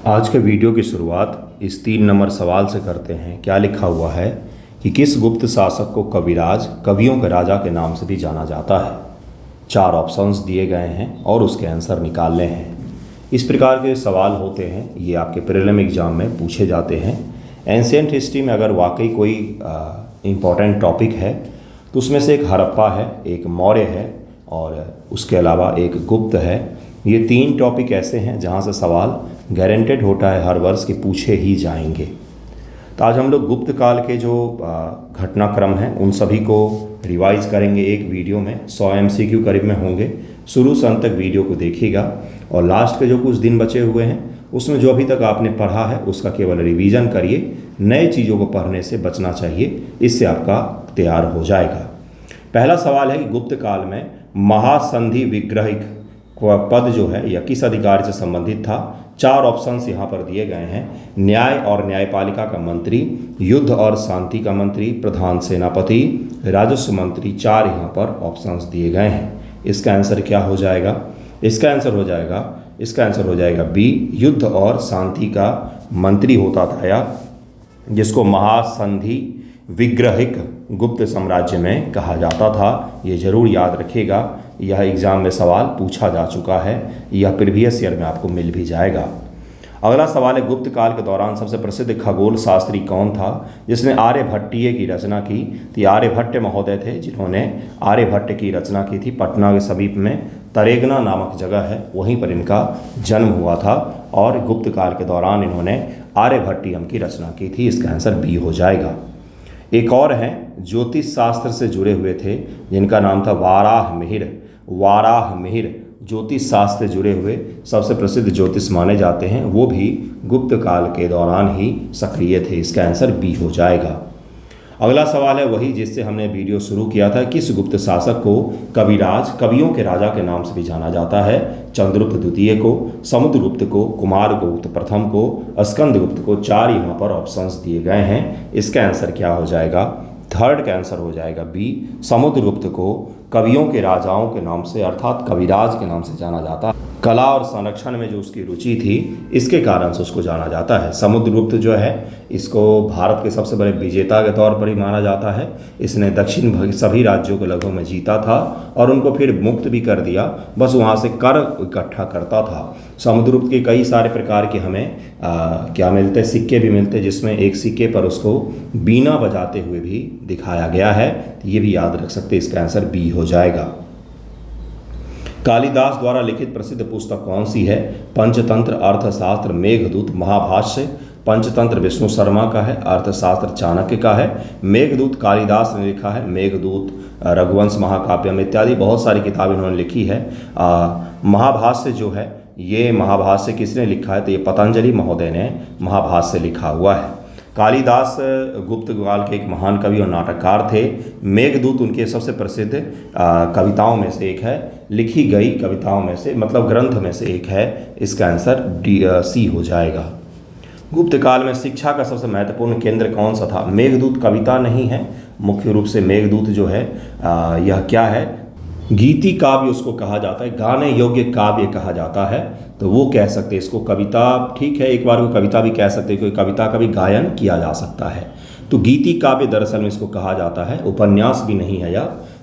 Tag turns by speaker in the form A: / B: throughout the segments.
A: आज के वीडियो की शुरुआत इस 3 नंबर सवाल से करते हैं। क्या लिखा हुआ है कि किस गुप्त शासक को कविराज, कवियों के राजा के नाम से भी जाना जाता है। 4 ऑप्शंस दिए गए हैं और उसके आंसर निकालने हैं। इस प्रकार के सवाल होते हैं, ये आपके प्रीलिम एग्जाम में पूछे जाते हैं। एंशिएंट हिस्ट्री में अगर वाकई कोई इम्पॉर्टेंट टॉपिक है तो उसमें से एक हड़प्पा है, एक मौर्य है और उसके अलावा एक गुप्त है। ये 3 टॉपिक ऐसे हैं जहाँ से सवाल गारंटेड होता है हर वर्ष के पूछे ही जाएंगे। तो आज हम लोग गुप्त काल के जो घटनाक्रम हैं उन सभी को रिवाइज करेंगे एक वीडियो में। 100 MCQ करीब में होंगे। शुरू से अंत तक वीडियो को देखिएगा और लास्ट के जो कुछ दिन बचे हुए हैं उसमें जो अभी तक आपने पढ़ा है उसका केवल रिवीजन करिए। नए चीज़ों को पढ़ने से बचना चाहिए, इससे आपका तैयार हो जाएगा। पहला सवाल है कि गुप्त काल में महासंधि विग्रहिक पद जो है यह किस अधिकारी से संबंधित था। 4 ऑप्शंस यहाँ पर दिए गए हैं। न्याय और न्यायपालिका का मंत्री, युद्ध और शांति का मंत्री, प्रधान सेनापति, राजस्व मंत्री। 4 यहाँ पर ऑप्शंस दिए गए हैं। इसका आंसर क्या हो जाएगा? इसका आंसर हो जाएगा बी, युद्ध और शांति का मंत्री होता था या जिसको महासंधि विग्रहिक गुप्त साम्राज्य में कहा जाता था। ये जरूर याद रखिएगा, यह एग्जाम में सवाल पूछा जा चुका है, यह प्रीवियस ईयर में आपको मिल भी जाएगा। अगला सवाल है, गुप्त काल के दौरान सबसे प्रसिद्ध खगोल शास्त्री कौन था जिसने आर्यभट्टीय की रचना की। तो ये आर्यभट्ट महोदय थे जिन्होंने आर्यभट्ट की रचना की थी। पटना के समीप में तरेगना नामक जगह है, वहीं पर इनका जन्म हुआ था और गुप्त काल के दौरान इन्होंने आर्यभट्टियम की रचना की थी। इसका आंसर बी हो जाएगा। एक और हैं ज्योतिष शास्त्र से जुड़े हुए थे जिनका नाम था वाराह मिहिर। ज्योतिष शास्त्र से जुड़े हुए सबसे प्रसिद्ध ज्योतिष माने जाते हैं, वो भी गुप्त काल के दौरान ही सक्रिय थे। इसका आंसर बी हो जाएगा। अगला सवाल है वही जिससे हमने वीडियो शुरू किया था। किस गुप्त शासक को कविराज, कवियों के राजा के नाम से भी जाना जाता है। चंद्रगुप्त द्वितीय को, समुद्रगुप्त को, कुमारगुप्त प्रथम को, स्कंदगुप्त को। 4 यहाँ पर ऑप्शंस दिए गए हैं। इसका आंसर क्या हो जाएगा? थर्ड का आंसर हो जाएगा बी, समुद्रगुप्त को कवियों के राजाओं के नाम से अर्थात कविराज के नाम से जाना जाता है। कला और संरक्षण में जो उसकी रुचि थी इसके कारण से उसको जाना जाता है। समुद्रगुप्त जो है इसको भारत के सबसे बड़े विजेता के तौर पर ही माना जाता है। इसने दक्षिण सभी राज्यों को लगभग में जीता था और उनको फिर मुक्त भी कर दिया, बस वहाँ से कर इकट्ठा करता था। समुद्रगुप्त के कई सारे प्रकार के हमें क्या मिलते, सिक्के भी मिलते, जिसमें एक सिक्के पर उसको बीना बजाते हुए भी दिखाया गया है। तो ये भी याद रख सकते, इसका आंसर बी हो जाएगा। कालिदास द्वारा लिखित प्रसिद्ध पुस्तक कौन सी है? पंचतंत्र, अर्थशास्त्र, मेघदूत, महाभाष्य। पंचतंत्र विष्णु शर्मा का है, अर्थशास्त्र चाणक्य का है, मेघदूत कालिदास ने लिखा है, मेघदूत, रघुवंश महाकाव्यम इत्यादि बहुत सारी किताबें इन्होंने लिखी है। महाभाष्य जो है, ये महाभाष्य किसने लिखा है? तो ये पतंजलि महोदय ने महाभाष्य लिखा हुआ है। कालिदास गुप्त काल के एक महान कवि और नाटककार थे। मेघदूत उनके सबसे प्रसिद्ध कविताओं में से एक है, लिखी गई कविताओं में से, मतलब ग्रंथ में से एक है। इसका आंसर सी हो जाएगा। गुप्त काल में शिक्षा का सबसे महत्वपूर्ण केंद्र कौन सा था? मेघदूत कविता नहीं है, मुख्य रूप से मेघदूत जो है यह क्या है? गीति काव्य उसको कहा जाता है, गाने योग्य काव्य कहा जाता है। तो वो कह सकते हैं इसको कविता, ठीक है, एक बार वो कविता भी कह सकते हैं, कोई कविता का भी गायन किया जा सकता है। तो गीति काव्य दरअसल में इसको कहा जाता है। उपन्यास भी नहीं है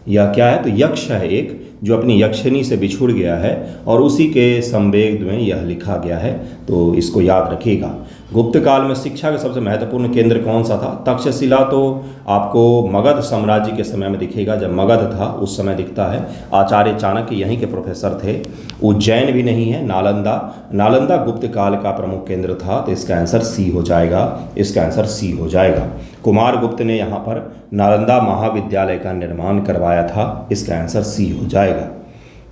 A: या क्या है? तो यक्ष है एक जो अपनी यक्षिणी से बिछुड़ गया है और उसी के संवेग में यह लिखा गया है, तो इसको याद रखिएगा। गुप्त काल में शिक्षा का सबसे महत्वपूर्ण केंद्र कौन सा था? तक्षशिला तो आपको मगध साम्राज्य के समय में दिखेगा, जब मगध था उस समय दिखता है। आचार्य चाणक्य यहीं के प्रोफेसर थे। उज्जैन भी नहीं है। नालंदा गुप्त काल का प्रमुख केंद्र था। तो इसका आंसर सी हो जाएगा। इसका आंसर सी हो जाएगा। कुमारगुप्त ने यहाँ पर नालंदा महाविद्यालय का निर्माण करवाया था। इसका आंसर सी हो जाएगा।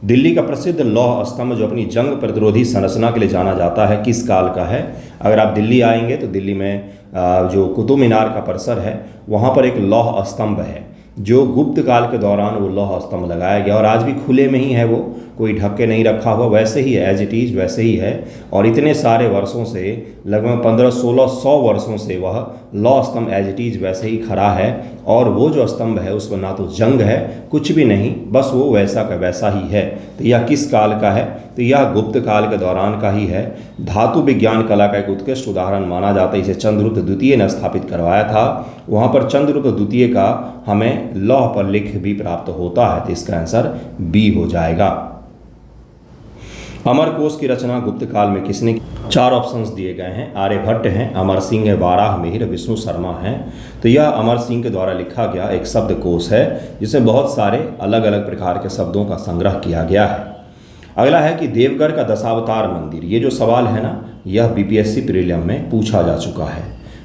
A: दिल्ली का प्रसिद्ध लौह स्तंभ जो अपनी जंग प्रतिरोधी संरचना के लिए जाना जाता है, किस काल का है? अगर आप दिल्ली आएंगे तो दिल्ली में जो कुतुब मीनार का परिसर है वहाँ पर एक लौह स्तंभ है जो गुप्त काल के दौरान वो लौह स्तंभ लगाया गया और आज भी खुले में ही है वो। कोई ढक के नहीं रखा हुआ, वैसे ही एज इट इज़ वैसे ही है। और इतने सारे वर्षों से, लगभग 1500-1600 वर्षों से वह लौह स्तंभ एज इट इज़ वैसे ही खड़ा है। और वो जो स्तंभ है उसमें ना तो जंग है, कुछ भी नहीं, बस वो वैसा का वैसा ही है। तो यह किस काल का है? तो यह गुप्त काल के दौरान का ही है। धातु विज्ञान कला का एक उत्कृष्ट उदाहरण माना जाता है। इसे चंद्रगुप्त द्वितीय ने स्थापित करवाया था। वहाँ पर चंद्रगुप्त द्वितीय का हमें लौह पर लिख भी प्राप्त होता है। तो इसका आंसर बी हो जाएगा। अमरकोश की रचना गुप्त काल में किसने की? 4 ऑप्शंस दिए गए हैं। आर्यभट्ट हैं, अमर सिंह है, वाराह मिहिर, विष्णु शर्मा हैं। तो यह अमर सिंह के द्वारा लिखा गया एक शब्दकोश है जिसमें बहुत सारे अलग अलग प्रकार के शब्दों का संग्रह किया गया है। अगला है कि देवगढ़ का दशावतार मंदिर। ये जो सवाल है ना, यह बीपीएससी प्रीलिम में पूछा जा चुका है।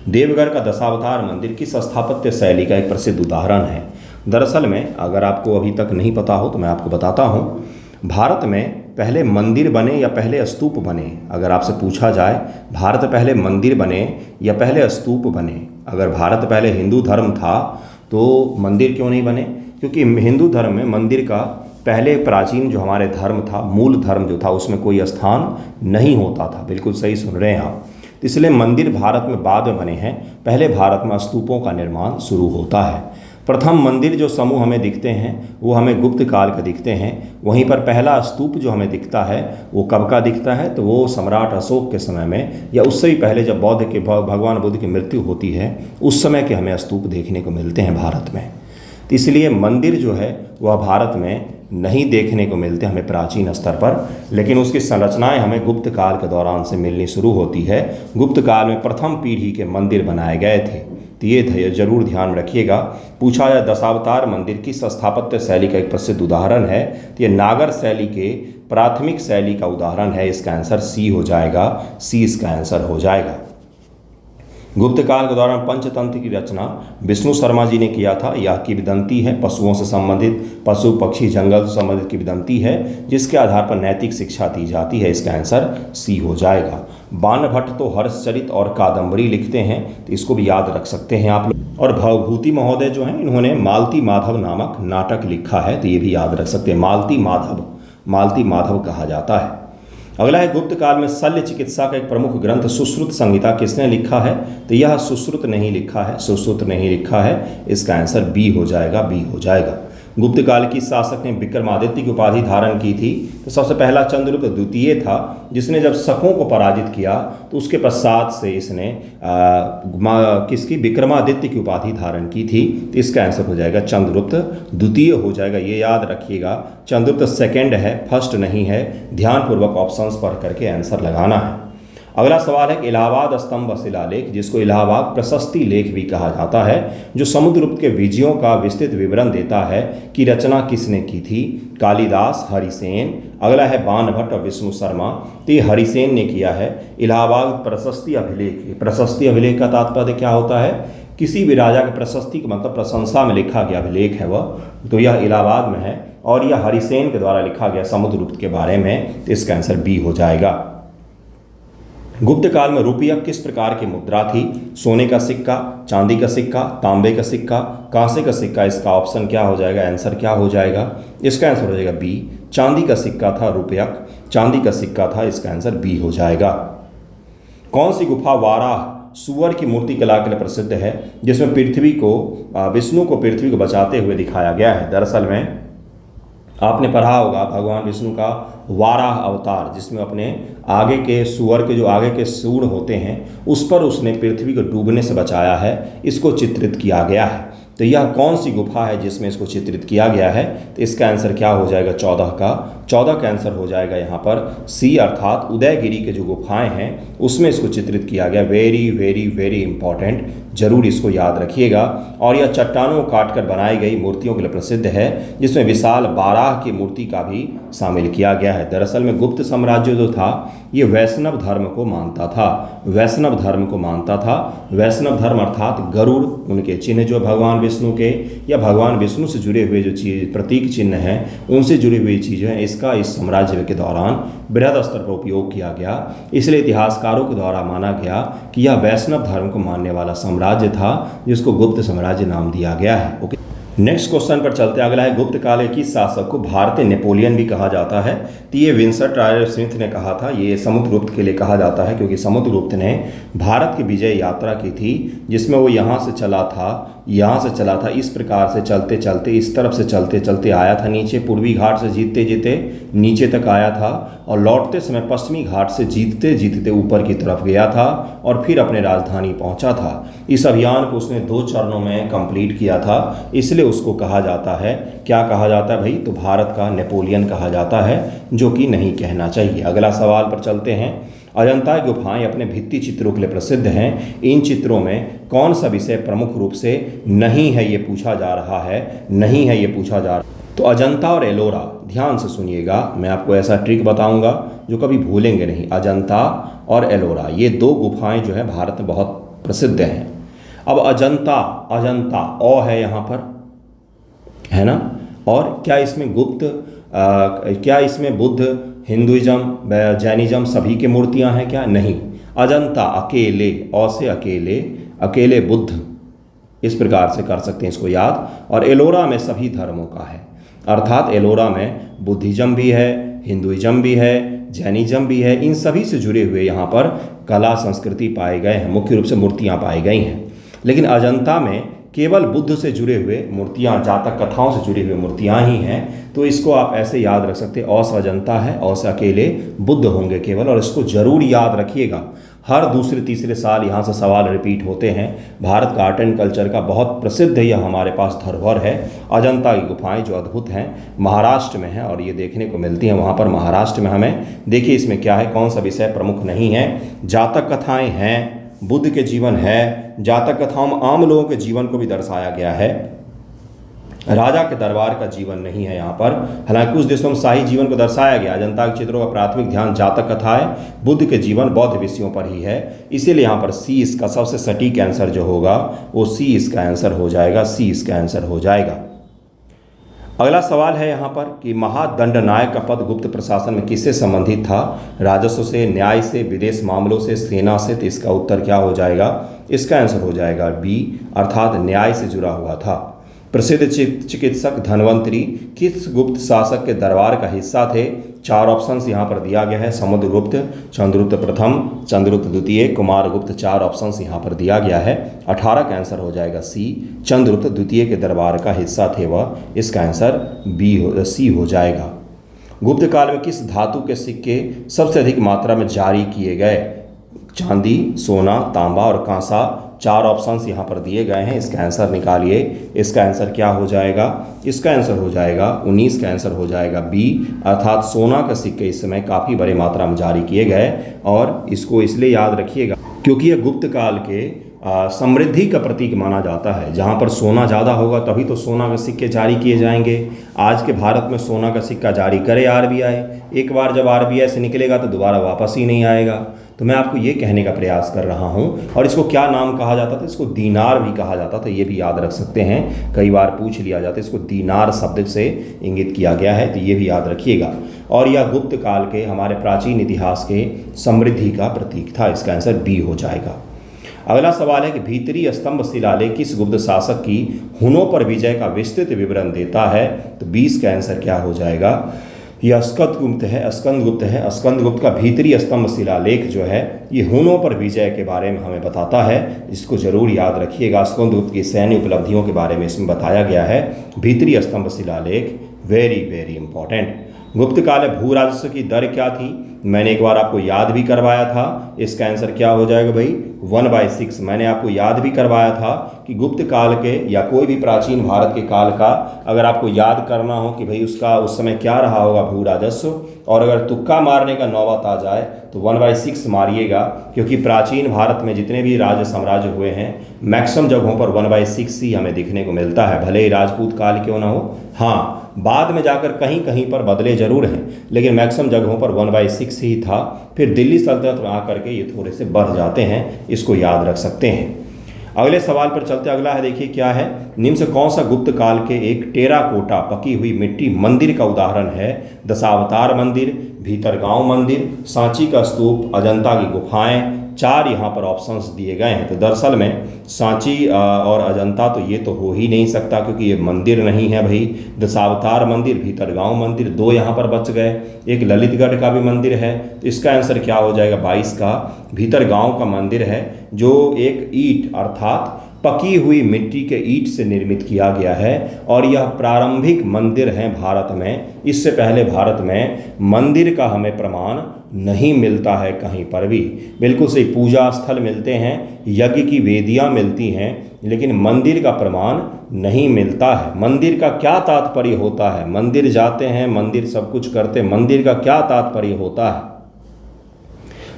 A: देवगढ़ का दशावतार मंदिर किस स्थापत्य शैली का एक प्रसिद्ध उदाहरण है? दरअसल में अगर आपको अभी तक नहीं पता हो तो मैं आपको बताता हूँ। भारत में पहले मंदिर बने या पहले स्तूप बने? अगर आपसे पूछा जाए भारत पहले मंदिर बने या पहले स्तूप बने, अगर भारत पहले हिंदू धर्म था तो मंदिर क्यों नहीं बने? क्योंकि हिंदू धर्म में मंदिर का पहले प्राचीन जो हमारे धर्म था, मूल धर्म जो था, उसमें कोई स्थान नहीं होता था। बिल्कुल सही सुन रहे हैं आप। इसलिए मंदिर भारत में बाद में बने हैं। पहले भारत में स्तूपों का निर्माण शुरू होता है। प्रथम मंदिर जो समूह हमें दिखते हैं वो हमें गुप्त काल के दिखते हैं। वहीं पर पहला स्तूप जो हमें दिखता है वो कब का दिखता है? तो वो सम्राट अशोक के समय में या उससे भी पहले जब भगवान बुद्ध की मृत्यु होती है उस समय के हमें स्तूप देखने को मिलते हैं भारत में। तो इसलिए मंदिर जो है वह भारत में नहीं देखने को मिलते हमें प्राचीन स्तर पर, लेकिन उसकी संरचनाएं हमें गुप्त काल के दौरान से मिलनी शुरू होती है। गुप्त काल में प्रथम पीढ़ी के मंदिर बनाए गए थे। तो ये जरूर ध्यान रखिएगा। पूछा जाए दशावतार मंदिर किस स्थापत्य शैली का एक प्रसिद्ध उदाहरण है? तो ये नागर शैली के प्राथमिक शैली का उदाहरण है। इसका आंसर सी हो जाएगा। सी इसका आंसर हो जाएगा। गुप्त काल के दौरान पंचतंत्र की रचना विष्णु शर्मा जी ने किया था। यह किंवदंती है, पशुओं से संबंधित, पशु पक्षी जंगल से संबंधित किंवदंती है जिसके आधार पर नैतिक शिक्षा दी जाती है। इसका आंसर सी हो जाएगा। बाणभट्ट तो हर्षचरित और कादम्बरी लिखते हैं, तो इसको भी याद रख सकते हैं आप लोग। और भवभूति महोदय जो हैं इन्होंने मालती माधव नामक नाटक लिखा है, तो ये भी याद रख सकते हैं। मालती माधव कहा जाता है। अगला है गुप्त काल में शल्य चिकित्सा का एक प्रमुख ग्रंथ सुश्रुत संहिता किसने लिखा है? तो यह सुश्रुत नहीं लिखा है, सुश्रुत नहीं लिखा है। इसका आंसर बी हो जाएगा, बी हो जाएगा। गुप्त काल की शासक ने विक्रमादित्य की उपाधि धारण की थी। तो सबसे पहला चंद्रगुप्त द्वितीय था जिसने जब शकों को पराजित किया तो उसके पश्चात से इसने किसकी विक्रमादित्य की उपाधि धारण की थी। तो इसका आंसर हो जाएगा चंद्रगुप्त द्वितीय हो जाएगा। ये याद रखिएगा, चंद्रगुप्त सेकंड है, फर्स्ट नहीं है। ध्यानपूर्वक ऑप्शंस पढ़ करके आंसर लगाना है। अगला सवाल है कि इलाहाबाद स्तंभ शिलालेख, जिसको इलाहाबाद प्रशस्ति लेख भी कहा जाता है, जो समुद्रगुप्त के विजयों का विस्तृत विवरण देता है, की रचना किसने की थी? कालिदास, हरिसेन। अगला है बाणभट्ट और विष्णु शर्मा। तो ये हरिसेन ने किया है। इलाहाबाद प्रशस्ति अभिलेख, प्रशस्ति अभिलेख का तात्पर्य क्या होता है? किसी भी राजा के प्रशस्ति का मतलब प्रशंसा में लिखा गया अभिलेख है वह। तो यह इलाहाबाद में है और यह हरिसेन के द्वारा लिखा गया समुद्रगुप्त के बारे में। तो इसका आंसर बी हो जाएगा। गुप्त काल में रुपया किस प्रकार की मुद्रा थी? सोने का सिक्का, चांदी का सिक्का, तांबे का सिक्का, कांसे का सिक्का। इसका ऑप्शन क्या हो जाएगा? आंसर क्या हो जाएगा? इसका आंसर हो जाएगा बी। चांदी का सिक्का था रुपयक, चांदी का सिक्का था। इसका आंसर बी हो जाएगा। कौन सी गुफा वाराह सुअर की मूर्ति कला के लिए प्रसिद्ध है, जिसमें विष्णु को पृथ्वी को बचाते हुए दिखाया गया है? दरअसल में आपने पढ़ा होगा भगवान विष्णु का वाराह अवतार, जिसमें अपने आगे के सुअर के जो आगे के सूंड होते हैं उस पर उसने पृथ्वी को डूबने से बचाया है। इसको चित्रित किया गया है। तो यह कौन सी गुफा है जिसमें इसको चित्रित किया गया है? तो इसका आंसर क्या हो जाएगा? 14 का आंसर हो जाएगा यहाँ पर सी, अर्थात उदयगिरी के जो गुफाएं हैं उसमें इसको चित्रित किया गया। वेरी वेरी वेरी इंपॉर्टेंट, जरूर इसको याद रखिएगा। और यह चट्टानों को काटकर बनाई गई मूर्तियों के लिए प्रसिद्ध है, जिसमें विशाल बाराह की मूर्ति का भी शामिल किया गया है। दरअसल में गुप्त साम्राज्य जो था ये वैष्णव धर्म को मानता था। वैष्णव धर्म को मानता था। वैष्णव धर्म अर्थात गरुड़, उनके चिन्ह जो भगवान विष्णु के या भगवान विष्णु से जुड़े हुए जो चीज प्रतीक चिन्ह हैं उनसे जुड़ी हुई चीज़ें हैं, इसका इस साम्राज्य के दौरान बृहद स्तर पर उपयोग किया गया। इसलिए इतिहासकारों के द्वारा माना गया कि यह वैष्णव धर्म को मानने वाला साम्राज्य था, जिसको गुप्त साम्राज्य नाम दिया गया है। ओके, नेक्स्ट क्वेश्चन पर चलते हैं। अगला है गुप्त काल के किस शासक को भारतीय नेपोलियन भी कहा जाता है। तो ये विंसेंट ट्रायल स्मिथ ने कहा था। ये समुद्रगुप्त के लिए कहा जाता है क्योंकि समुद्रगुप्त ने भारत की विजय यात्रा की थी, जिसमें वो यहाँ से चला था, इस प्रकार से चलते चलते इस तरफ से चलते चलते आया था नीचे, पूर्वी घाट से जीतते जीते नीचे तक आया था और लौटते समय पश्चिमी घाट से जीतते जीतते ऊपर की तरफ गया था और फिर अपने राजधानी पहुंचा था। इस अभियान को उसने 2 चरणों में कंप्लीट किया था, इसलिए उसको कहा जाता है, क्या कहा जाता है भाई, तो भारत का नेपोलियन कहा जाता है, जो कि नहीं कहना चाहिए। अगला सवाल पर चलते हैं। अजंता की गुफाएं अपने भित्ति चित्रों के लिए प्रसिद्ध हैं। इन चित्रों में कौन सा विषय प्रमुख रूप से नहीं है, ये पूछा जा रहा है। तो अजंता और एलोरा, ध्यान से सुनिएगा, मैं आपको ऐसा ट्रिक बताऊंगा जो कभी भूलेंगे नहीं। अजंता और एलोरा ये 2 गुफाएं जो है भारत में बहुत प्रसिद्ध हैं। अब अजंता ओ है यहाँ पर, है ना, और क्या इसमें बुद्ध, हिंदुइज्म, जैनिज्म सभी की मूर्तियां हैं क्या? नहीं। अजंता अकेले, औ से अकेले बुद्ध, इस प्रकार से कर सकते हैं इसको याद। और एलोरा में सभी धर्मों का है, अर्थात एलोरा में बुद्धिज्म भी है, हिंदुइज्म भी है, जैनिज्म भी है, इन सभी से जुड़े हुए यहाँ पर कला संस्कृति पाए गए हैं, मुख्य रूप से मूर्तियाँ पाई गई हैं। लेकिन अजंता में केवल बुद्ध से जुड़े हुए मूर्तियाँ, जातक कथाओं से जुड़ी हुई मूर्तियाँ ही हैं। तो इसको आप ऐसे याद रख सकते हैं, औ से अजंता है, औ से अकेले बुद्ध होंगे केवल, और इसको जरूर याद रखिएगा। हर दूसरे तीसरे साल यहाँ से सवाल रिपीट होते हैं। भारत का आर्ट एंड कल्चर का बहुत प्रसिद्ध यह हमारे पास धरोहर है। अजंता की गुफाएं जो अद्भुत हैं, महाराष्ट्र में हैं और ये देखने को मिलती हैं वहाँ पर महाराष्ट्र में हमें। देखिए इसमें क्या है, कौन सा विषय प्रमुख नहीं है। जातक कथाएँ हैं, बुद्ध के जीवन है, जातक कथाओं में आम लोगों के जीवन को भी दर्शाया गया है, राजा के दरबार का जीवन नहीं है यहाँ पर। हालांकि कुछ देशों में शाही जीवन को दर्शाया गया। अजंता के चित्रों का प्राथमिक ध्यान जातक कथाएं, बुद्ध के जीवन, बौद्ध विषयों पर ही है। इसीलिए यहाँ पर सी इसका सबसे सटीक आंसर जो होगा वो सी इसका आंसर हो जाएगा। अगला सवाल है यहाँ पर कि महादंडनायक का पद गुप्त प्रशासन में किससे संबंधित था? राजस्व से, न्याय से, विदेश मामलों से, सेना से? तो इसका उत्तर क्या हो जाएगा? इसका आंसर हो जाएगा बी, अर्थात न्याय से जुड़ा हुआ था। प्रसिद्ध चिकित्सक धन्वंतरी किस गुप्त शासक के दरबार का हिस्सा थे? 4 ऑप्शंस यहाँ पर दिया गया है। समुद्रगुप्त, चंद्रगुप्त प्रथम, चंद्रगुप्त द्वितीय, कुमारगुप्त, 4 ऑप्शंस यहाँ पर दिया गया है। 18 का आंसर हो जाएगा सी, चंद्रगुप्त द्वितीय के दरबार का हिस्सा थे वह। इसका आंसर सी हो जाएगा। गुप्त काल में किस धातु के सिक्के सबसे अधिक मात्रा में जारी किए गए? चांदी, सोना, तांबा और कांसा। 4 ऑप्शंस यहाँ पर दिए गए हैं। इसका आंसर निकालिए। इसका आंसर क्या हो जाएगा? इसका आंसर हो जाएगा 19 का आंसर हो जाएगा बी, अर्थात सोना का सिक्के इस समय काफ़ी बड़े मात्रा में जारी किए गए। और इसको इसलिए याद रखिएगा क्योंकि यह गुप्त काल के समृद्धि का प्रतीक माना जाता है। जहाँ पर सोना ज़्यादा होगा तभी तो सोना के सिक्के जारी किए जाएंगे। आज के भारत में सोना का सिक्का जारी करे आरबीआई, एक बार जब आरबीआई से निकलेगा तो दोबारा वापस ही नहीं आएगा। तो मैं आपको ये कहने का प्रयास कर रहा हूँ। और इसको क्या नाम कहा जाता था? इसको दीनार भी कहा जाता था, ये भी याद रख सकते हैं, कई बार पूछ लिया जाता है। इसको दीनार शब्द से इंगित किया गया है, तो ये भी याद रखिएगा। और यह गुप्त काल के हमारे प्राचीन इतिहास के समृद्धि का प्रतीक था। इसका आंसर बी हो जाएगा। अगला सवाल है कि भीतरी स्तंभ शिलालेख किस गुप्त शासक की हुनों पर विजय का विस्तृत विवरण देता है? तो 20 का आंसर क्या हो जाएगा? यह स्कंदगुप्त का भीतरी स्तंभ शिलालेख जो है ये हुनों पर विजय के बारे में हमें बताता है। इसको जरूर याद रखिएगा। स्कंदगुप्त की सैन्य उपलब्धियों के बारे में इसमें बताया गया है। भीतरी स्तंभ शिलालेख वेरी वेरी इंपॉर्टेंट। गुप्त काल में भू राजस्व की दर क्या थी? मैंने एक बार आपको याद भी करवाया था। इसका आंसर क्या हो जाएगा भाई? 1/6। मैंने आपको याद भी करवाया था कि गुप्त काल के या कोई भी प्राचीन भारत के काल का अगर आपको याद करना हो कि भाई उसका उस समय क्या रहा होगा भू राजस्व, और अगर तुक्का मारने का नौबत आ जाए तो 1/6 मारिएगा, क्योंकि प्राचीन भारत में जितने भी राज्य साम्राज्य हुए हैं मैक्सिमम जगहों पर 1/6 ही हमें दिखने को मिलता है, भले ही राजपूत काल क्यों ना हो। हाँ, बाद में जाकर कहीं कहीं पर बदले जरूर हैं, लेकिन मैक्सिमम जगहों पर 1/6 ही था। फिर दिल्ली सल्तनत में आकर के ये थोड़े से बढ़ जाते हैं, इसको याद रख सकते हैं। अगले सवाल पर चलते। अगला है, देखिए क्या है, निम्न से कौन सा गुप्त काल के एक टेराकोटा पकी हुई मिट्टी मंदिर का उदाहरण है? दशावतार मंदिर, भीतरगांव मंदिर, सांची का स्तूप, अजंता की गुफाएं, 4 यहाँ पर ऑप्शंस दिए गए हैं। तो दरअसल में सांची और अजंता तो ये तो हो ही नहीं सकता, क्योंकि ये मंदिर नहीं है भाई। दशावतार मंदिर, भीतरगांव मंदिर, 2 यहाँ पर बच गए। एक ललितगढ़ का भी मंदिर है, तो इसका आंसर क्या हो जाएगा? 22 का भीतरगांव का मंदिर है, जो एक ईंट अर्थात पकी हुई मिट्टी के ईंट से निर्मित किया गया है। और यह प्रारंभिक मंदिर है भारत में। इससे पहले भारत में मंदिर का हमें प्रमाण नहीं मिलता है कहीं पर भी। बिल्कुल सही, पूजा स्थल मिलते हैं, यज्ञ की वेदियां मिलती हैं, लेकिन मंदिर का प्रमाण नहीं मिलता है। मंदिर का क्या तात्पर्य होता है? मंदिर जाते हैं, मंदिर सब कुछ करते हैं, मंदिर का क्या तात्पर्य होता है?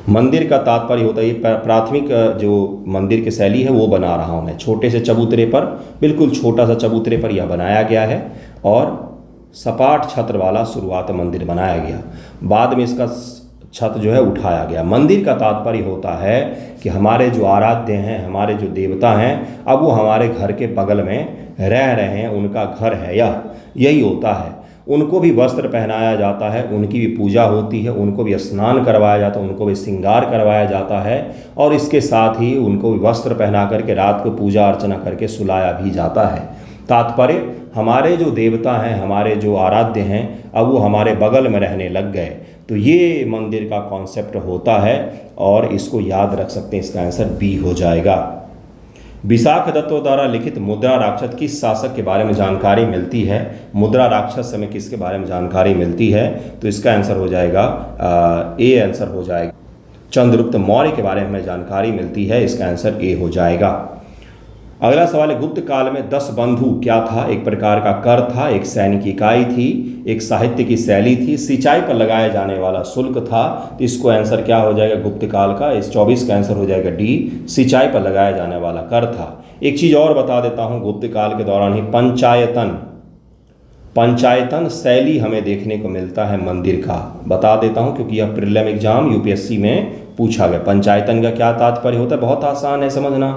A: मंदिर का तात्पर्य होता है, ये प्राथमिक जो मंदिर की शैली है वो बना रहा हूँ मैं। छोटे से चबूतरे पर, बिल्कुल छोटा सा चबूतरे पर यह बनाया गया है, और सपाट छत्र वाला शुरुआत मंदिर बनाया गया। बाद में इसका छत जो है उठाया गया। मंदिर का तात्पर्य होता है कि हमारे जो आराध्य हैं, हमारे जो देवता हैं, अब वो हमारे घर के बगल में रह रहे हैं, उनका घर है यही होता है। उनको भी वस्त्र पहनाया जाता है, उनकी भी पूजा होती है, उनको भी स्नान करवाया जाता है, उनको भी श्रृंगार करवाया जाता है, और इसके साथ ही उनको भी वस्त्र पहना करके रात को पूजा अर्चना करके सुलाया भी जाता है। तात्पर्य, हमारे जो देवता हैं, हमारे जो आराध्य हैं, अब वो हमारे बगल में रहने लग गए। तो ये मंदिर का कॉन्सेप्ट होता है, और इसको याद रख सकते हैं। इसका आंसर बी हो जाएगा। विशाख दत्तों द्वारा लिखित मुद्रा राक्षस किस शासक के बारे में जानकारी मिलती है? मुद्रा राक्षस में किसके बारे में जानकारी मिलती है? तो इसका आंसर हो जाएगा ए आंसर हो जाएगा। चंद्रगुप्त मौर्य के बारे में जानकारी मिलती है, इसका आंसर ए हो जाएगा। अगला सवाल है, गुप्त काल में 10 बंधु क्या था? एक प्रकार का कर था, एक सैनिक इकाई थी, एक साहित्य की शैली थी, सिंचाई पर लगाया जाने वाला शुल्क था। तो इसको आंसर क्या हो जाएगा गुप्त काल का? इस 24 का आंसर हो जाएगा डी, सिंचाई पर लगाया जाने वाला कर था। एक चीज़ और बता देता हूँ, गुप्त काल के दौरान ही पंचायतन शैली हमें देखने को मिलता है मंदिर का। बता देता हूँ क्योंकि यह प्रीलिम एग्जाम यूपीएससी में पूछा गया। पंचायतन का क्या तात्पर्य होता है? बहुत आसान है समझना।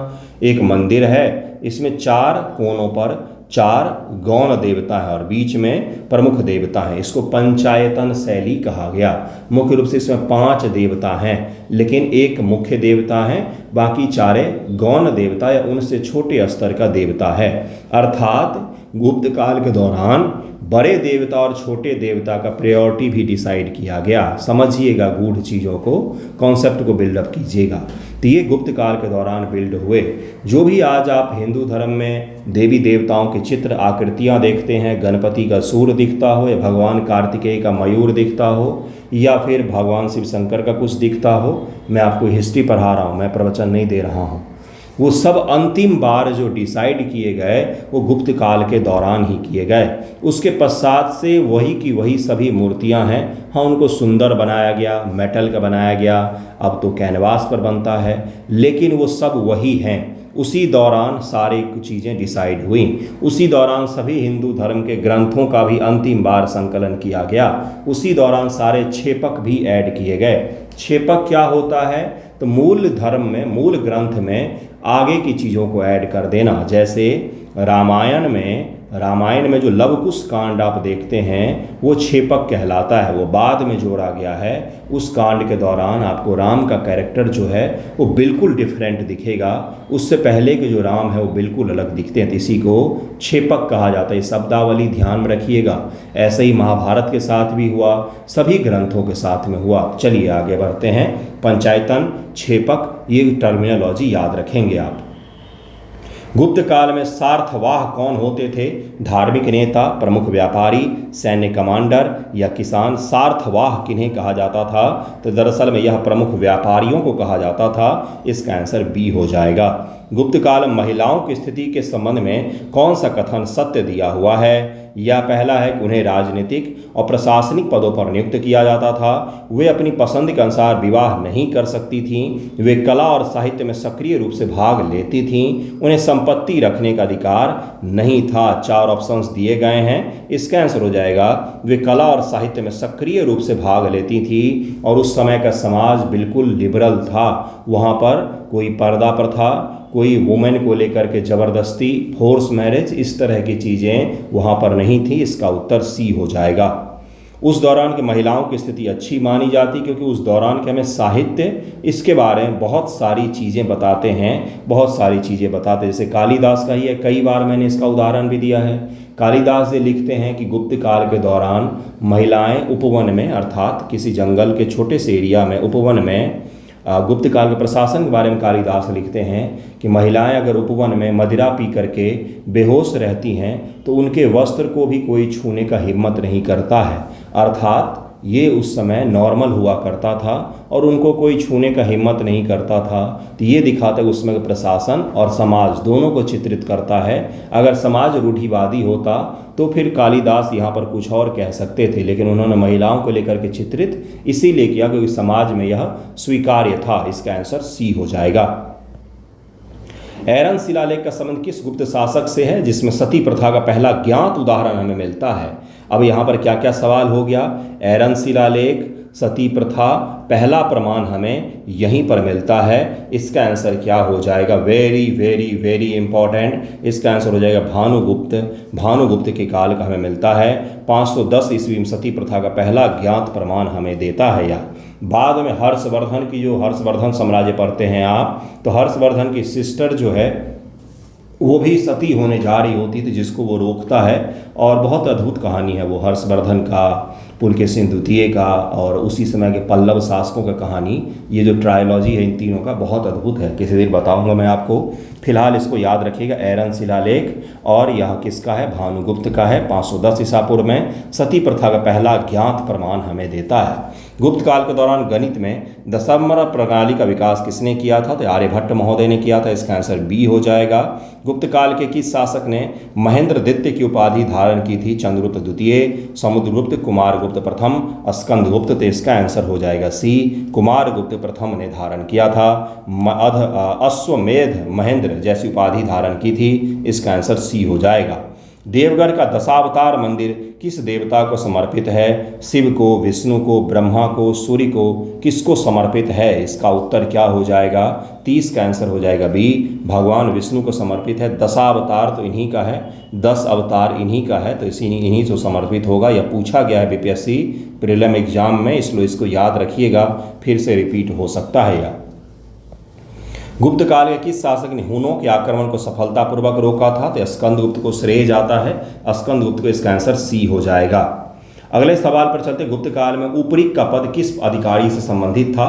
A: एक मंदिर है, इसमें 4 कोनों पर 4 गौण देवता है और बीच में प्रमुख देवता है। इसको पंचायतन शैली कहा गया। मुख्य रूप से इसमें 5 देवता हैं, लेकिन एक मुख्य देवता है, बाकी 4 गौण देवता या उनसे छोटे स्तर का देवता है। अर्थात गुप्त काल के दौरान बड़े देवता और छोटे देवता का प्रायोरिटी भी डिसाइड किया गया। समझिएगा गूढ़ चीज़ों को, कॉन्सेप्ट को बिल्डअप कीजिएगा। तो ये गुप्त काल के दौरान बिल्ड हुए। जो भी आज आप हिंदू धर्म में देवी देवताओं के चित्र आकृतियाँ देखते हैं, गणपति का सूर्य दिखता हो, या भगवान कार्तिकेय का मयूर दिखता हो, या फिर भगवान शिव शंकर का कुछ दिखता हो, मैं आपको हिस्ट्री पढ़ा रहा हूँ, मैं प्रवचन नहीं दे रहा हूँ। वो सब अंतिम बार जो डिसाइड किए गए वो गुप्त काल के दौरान ही किए गए। उसके पश्चात से वही की वही सभी मूर्तियां हैं। हाँ, उनको सुंदर बनाया गया, मेटल का बनाया गया, अब तो कैनवास पर बनता है, लेकिन वो सब वही हैं। उसी दौरान सारी चीज़ें डिसाइड हुई। उसी दौरान सभी हिंदू धर्म के ग्रंथों का भी अंतिम बार संकलन किया गया। उसी दौरान सारे छेपक भी ऐड किए गए। छेपक क्या होता है? तो मूल धर्म में, मूल ग्रंथ में आगे की चीज़ों को ऐड कर देना। जैसे रामायण में जो लवकुश कांड आप देखते हैं वो छेपक कहलाता है, वो बाद में जोड़ा गया है। उस कांड के दौरान आपको राम का कैरेक्टर जो है वो बिल्कुल डिफरेंट दिखेगा, उससे पहले के जो राम है वो बिल्कुल अलग दिखते हैं। तो इसी को छेपक कहा जाता है। शब्दावली ध्यान में रखिएगा। ऐसे ही महाभारत के साथ भी हुआ, सभी ग्रंथों के साथ में हुआ। चलिए आगे बढ़ते हैं। पंचायतन, छेपक, ये टर्मिनोलॉजी याद रखेंगे आप। गुप्त काल में सार्थवाह कौन होते थे? धार्मिक नेता, प्रमुख व्यापारी, सैन्य कमांडर या किसान? सार्थवाह किन्हें कहा जाता था? तो दरअसल में यह प्रमुख व्यापारियों को कहा जाता था। इसका आंसर बी हो जाएगा। गुप्त काल में महिलाओं की स्थिति के संबंध में कौन सा कथन सत्य दिया हुआ है? या पहला है कि उन्हें राजनीतिक और प्रशासनिक पदों पर नियुक्त किया जाता था, वे अपनी पसंद के अनुसार विवाह नहीं कर सकती थीं, वे कला और साहित्य में सक्रिय रूप से भाग लेती थीं, उन्हें संपत्ति रखने का अधिकार नहीं था। 4 ऑप्शंस दिए गए हैं, इसका आंसर हो जाएगा वे कला और साहित्य में सक्रिय रूप से भाग लेती थी। और उस समय का समाज बिल्कुल लिबरल था। वहाँ पर कोई पर्दा प्रथा, कोई वुमेन को लेकर के ज़बरदस्ती, फोर्स मैरिज, इस तरह की चीज़ें वहाँ पर नहीं थी। इसका उत्तर सी हो जाएगा। उस दौरान की महिलाओं की स्थिति अच्छी मानी जाती, क्योंकि उस दौरान के हमें साहित्य इसके बारे में बहुत सारी चीज़ें बताते हैं, बहुत सारी चीज़ें बताते हैं। जैसे कालिदास का ही है, कई बार मैंने इसका उदाहरण भी दिया है। कालिदास ये लिखते हैं कि गुप्त काल के दौरान महिलाएं उपवन में, अर्थात किसी जंगल के छोटे से एरिया में, उपवन में, गुप्त काल के प्रशासन के बारे में कालिदास लिखते हैं कि महिलाएं अगर उपवन में मदिरा पी करके बेहोश रहती हैं तो उनके वस्त्र को भी कोई छूने का हिम्मत नहीं करता है। अर्थात ये उस समय नॉर्मल हुआ करता था और उनको कोई छूने का हिम्मत नहीं करता था। तो ये दिखाता है उस समय प्रशासन और समाज दोनों को चित्रित करता है। अगर समाज रूढ़िवादी होता तो फिर कालिदास यहाँ पर कुछ और कह सकते थे, लेकिन उन्होंने महिलाओं को लेकर के चित्रित इसीलिए किया क्योंकि समाज में यह स्वीकार्य था। इसका आंसर सी हो जाएगा। एरन शिलालेख का संबंध किस गुप्त शासक से है जिसमें सती प्रथा का पहला ज्ञात उदाहरण हमें मिलता है? अब यहाँ पर क्या क्या सवाल हो गया? एरन शिलालेख, सती प्रथा, पहला प्रमाण हमें यहीं पर मिलता है। इसका आंसर क्या हो जाएगा? Very very very important. इसका आंसर हो जाएगा भानुगुप्त। भानुगुप्त के काल का हमें मिलता है। 510 ईस्वी में सती प्रथा का पहला ज्ञात प्रमाण हमें देता है। या बाद में हर्षवर्धन की, जो हर्षवर्धन साम्राज्य पढ़ते हैं आप, तो हर्षवर्धन की सिस्टर जो है वो भी सती होने जा रही होती थी, जिसको वो रोकता है। और बहुत अद्भुत कहानी है वो हर्षवर्धन का, पुलकेशिन द्वितीय का और उसी समय के पल्लव शासकों का कहानी। ये जो ट्रायोलॉजी है इन तीनों का बहुत अद्भुत है, किसी दिन बताऊंगा मैं आपको। फिलहाल इसको याद रखिएगा, एरन शिलालेख, और यह किसका है? भानुगुप्त का है। 510 ईसा पूर्व में सती प्रथा का पहला ज्ञात प्रमाण हमें देता है। गुप्त काल के दौरान गणित में दशमलव प्रणाली का विकास किसने किया था? तो आर्यभट्ट महोदय ने किया था। इसका आंसर बी हो जाएगा। गुप्त काल के किस शासक ने महेंद्रदित्य की उपाधि धारण की थी? चंद्रगुप्त द्वितीय, समुद्रगुप्त, कुमारगुप्त प्रथम, स्कंदगुप्त। तो इसका आंसर हो जाएगा सी, कुमारगुप्त प्रथम ने धारण किया था। अश्वमेध महेंद्र जैसी उपाधि धारण की थी। इसका आंसर सी हो जाएगा। देवगढ़ का दशावतार मंदिर किस देवता को समर्पित है? शिव को, विष्णु को, ब्रह्मा को, सूर्य को, किसको समर्पित है? इसका उत्तर क्या हो जाएगा? 30 का आंसर हो जाएगा बी, भगवान विष्णु को समर्पित है। दशावतार तो इन्हीं का है, 10 अवतार इन्हीं का है, तो इन्हीं से समर्पित होगा। यह पूछा गया है बीपीएससी प्रीलिम एग्जाम में, इसलिए इसको याद रखिएगा, फिर से रिपीट हो सकता है। यह गुप्त काल के किस शासक ने हुनों के आक्रमण को सफलतापूर्वक रोका था? तो स्कंदगुप्त को श्रेय जाता है। स्कंदगुप्त को इसका आंसर सी हो जाएगा। अगले सवाल पर चलते। गुप्त काल में ऊपरीक का पद किस अधिकारी से संबंधित था?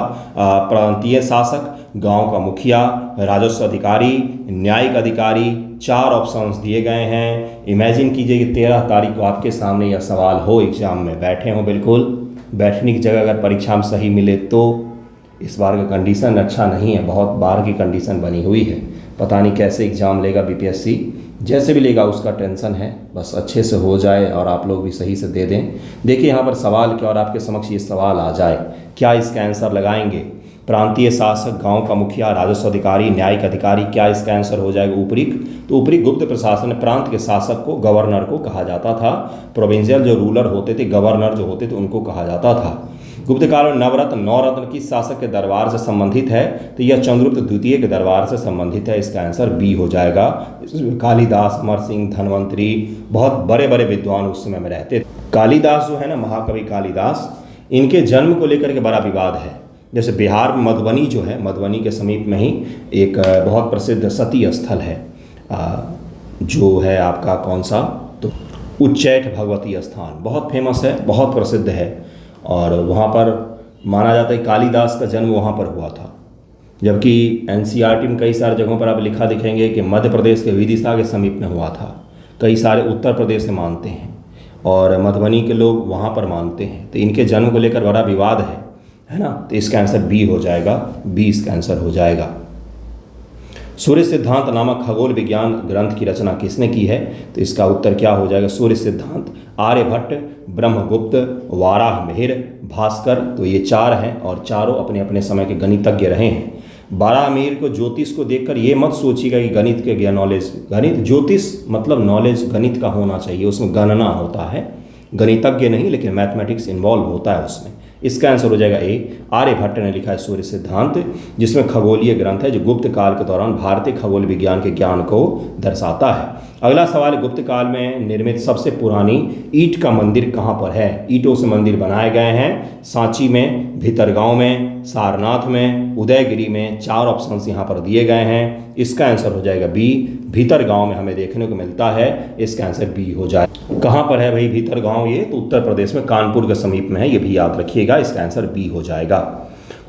A: प्रांतीय शासक, गांव का मुखिया, राजस्व अधिकारी, न्यायिक अधिकारी। 4 ऑप्शंस दिए गए हैं। इमेजिन कीजिए कि 13 तारीख को आपके सामने यह सवाल हो, एग्जाम में बैठे हो, बिल्कुल बैठने की जगह अगर परीक्षा में सही मिले तो। इस बार का कंडीशन अच्छा नहीं है, बहुत बार की कंडीशन बनी हुई है। पता नहीं कैसे एग्ज़ाम लेगा बीपीएससी, जैसे भी लेगा उसका टेंशन है, बस अच्छे से हो जाए और आप लोग भी सही से दे दें। देखिए यहाँ पर सवाल क्या, और आपके समक्ष ये सवाल आ जाए, क्या इसका आंसर लगाएंगे? प्रांतीय शासक, गांव का मुखिया, राजस्व अधिकारी, न्यायिक अधिकारी, क्या इसका आंसर हो जाएगा ऊपरीक? तो ऊपरीक गुप्त प्रशासन में प्रांत के शासक को गवर्नर को कहा जाता था। प्रोविंशियल जो रूलर होते थे, गवर्नर जो होते थे, उनको कहा जाता था। गुप्त काल में नवरत्न, 9 रत्न किस शासक के दरबार से संबंधित है? तो यह चंद्रगुप्त द्वितीय के दरबार से संबंधित है। इसका आंसर बी हो जाएगा। कालिदास, अमर सिंह, धनवंतरी, बहुत बड़े बड़े विद्वान उस समय में रहते थे। कालिदास जो है ना, महाकवि कालिदास, इनके जन्म को लेकर के बड़ा विवाद है। जैसे बिहार में मधुबनी जो है, मधुबनी के समीप में ही एक बहुत प्रसिद्ध सती स्थल है, जो है आपका कौन सा? तो उच्चैठ भगवती स्थान, बहुत फेमस है, बहुत प्रसिद्ध है। और वहाँ पर माना जाता है कालिदास का जन्म वहाँ पर हुआ था। जबकि एनसीईआरटी में कई सारी जगहों पर आप लिखा दिखेंगे कि मध्य प्रदेश के विदिशा के समीप में हुआ था। कई सारे उत्तर प्रदेश से मानते हैं और मधुबनी के लोग वहाँ पर मानते हैं। तो इनके जन्म को लेकर बड़ा विवाद है ना? तो इसका आंसर बी हो जाएगा, बी इसका आंसर हो जाएगा। सूर्य सिद्धांत नामक खगोल विज्ञान ग्रंथ की रचना किसने की है? तो इसका उत्तर क्या हो जाएगा? सूर्य सिद्धांत, आर्यभट्ट, ब्रह्मगुप्त, वाराहमिहिर, भास्कर। तो ये 4 हैं और चारों अपने अपने समय के गणितज्ञ रहे हैं। वाराहमिहिर को ज्योतिष को देखकर ये मत सोचिएगा कि गणित के ज्ञान नॉलेज, गणित ज्योतिष मतलब नॉलेज गणित का होना चाहिए, उसमें गणना होता है, गणितज्ञ नहीं, लेकिन मैथमेटिक्स इन्वॉल्व होता है उसमें। इसका आंसर हो जाएगा ए, आर्यभट्ट ने लिखा है सूर्य सिद्धांत, जिसमें खगोलीय ग्रंथ है जो गुप्त काल के दौरान भारतीय खगोल विज्ञान के ज्ञान को दर्शाता है। अगला सवाल, गुप्त काल में निर्मित सबसे पुरानी ईंट का मंदिर कहाँ पर है? ईंटों से मंदिर बनाए गए हैं सांची में, भीतरगांव में, सारनाथ में, उदयगिरी में। 4 ऑप्शंस यहाँ पर दिए गए हैं। इसका आंसर हो जाएगा बी, भीतरगांव में हमें देखने को मिलता है। इसका आंसर बी हो जाए। कहाँ पर है भाई भीतरगांव? ये तो उत्तर प्रदेश में कानपुर के समीप में है, ये भी याद रखिएगा। इसका आंसर बी हो जाएगा।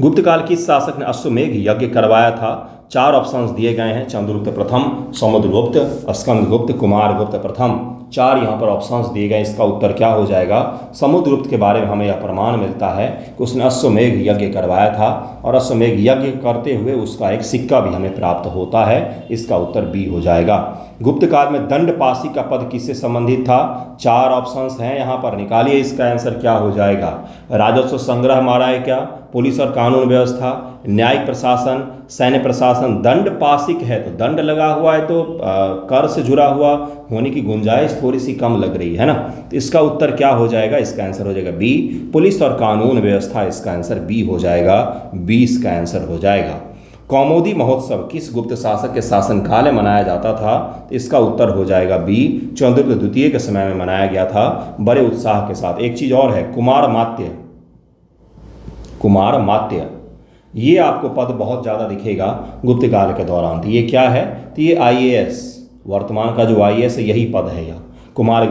A: गुप्त काल किस शासक ने अश्वमेध यज्ञ करवाया था? 4 ऑप्शंस दिए गए हैं, चंद्रगुप्त प्रथम, समुद्रगुप्त, स्कंदगुप्त, कुमारगुप्त प्रथम। 4 यहाँ पर ऑप्शंस दिए गए। इसका उत्तर क्या हो जाएगा? समुद्रगुप्त के बारे में हमें यह प्रमाण मिलता है कि उसने अश्वमेध यज्ञ करवाया था और अश्वमेध यज्ञ करते हुए उसका एक सिक्का भी हमें प्राप्त होता है। इसका उत्तर बी हो जाएगा। गुप्त काल में दंडपासी का पद किससे संबंधित था? 4 ऑप्शंस हैं यहाँ पर, निकालिए इसका आंसर क्या हो जाएगा। राजस्व संग्रह हमारा है क्या, पुलिस और कानून व्यवस्था, न्यायिक प्रशासन, सैन्य प्रशासन। दंडपासिक है तो दंड लगा हुआ है तो कर से जुड़ा हुआ होने की गुंजाइश थोड़ी सी कम लग रही है ना। तो इसका उत्तर क्या हो जाएगा? इसका आंसर हो जाएगा बी, पुलिस और कानून व्यवस्था। इसका आंसर बी हो जाएगा। 20 का आंसर हो जाएगा। कौमुदी महोत्सव किस गुप्त शासक के शासनकाल में मनाया जाता था? तो इसका उत्तर हो जाएगा बी, चंद्रगुप्त द्वितीय के समय में मनाया गया था बड़े उत्साह के साथ। एक चीज और है, कुमार मात्य। कुमार मात्य ये आपको पद बहुत ज़्यादा दिखेगा गुप्त काल के दौरान। तो ये क्या है? तो ये IAS, वर्तमान का जो IAS है यही पद है यह। कुमार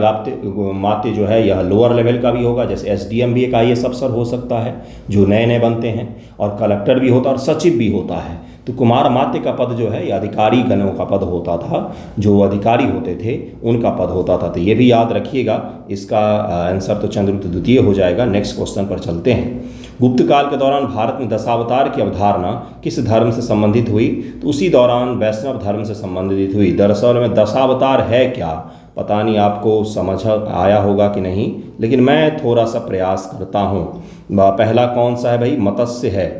A: मात्य जो है यह लोअर लेवल का भी होगा, जैसे SDM भी एक IAS अफसर हो सकता है जो नए नए बनते हैं, और कलेक्टर भी होता है और सचिव भी होता है। तो कुमार मात्य का पद जो है ये अधिकारी गणों का पद होता था, जो अधिकारी होते थे उनका पद होता था। तो ये भी याद रखिएगा। इसका आंसर तो चंद्रगुप्त द्वितीय हो जाएगा। नेक्स्ट क्वेश्चन पर चलते हैं। गुप्त काल के दौरान भारत में दशावतार की अवधारणा किस धर्म से संबंधित हुई? तो उसी दौरान वैष्णव धर्म से संबंधित हुई। दरअसल में दशावतार है क्या, पता नहीं आपको समझ आया होगा कि नहीं, लेकिन मैं थोड़ा सा प्रयास करता हूँ। पहला कौन सा है भाई? मत्स्य है।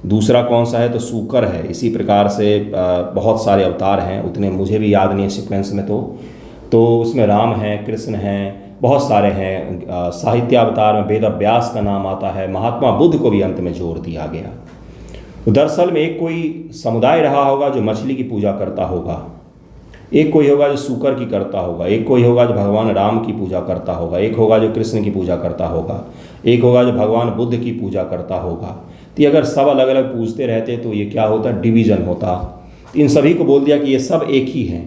A: दूसरा कौन सा है? तो सूकर है। इसी प्रकार से बहुत सारे अवतार हैं, उतने मुझे भी याद नहीं है सीक्वेंस में। तो उसमें राम हैं, कृष्ण हैं, बहुत सारे हैं। साहित्य अवतार में वेद व्यास का नाम आता है। महात्मा बुद्ध को भी अंत में जोड़ दिया गया। तो दरअसल में एक कोई समुदाय रहा होगा जो मछली की पूजा करता होगा, एक कोई होगा जो सूकर की करता होगा, एक कोई होगा जो भगवान राम की पूजा करता होगा, एक होगा जो कृष्ण की पूजा करता होगा, एक होगा जो भगवान बुद्ध की पूजा करता होगा। तो अगर सब अलग अलग पूजते रहते तो ये क्या होता? डिवीज़न होता। इन सभी को बोल दिया कि ये सब एक ही हैं,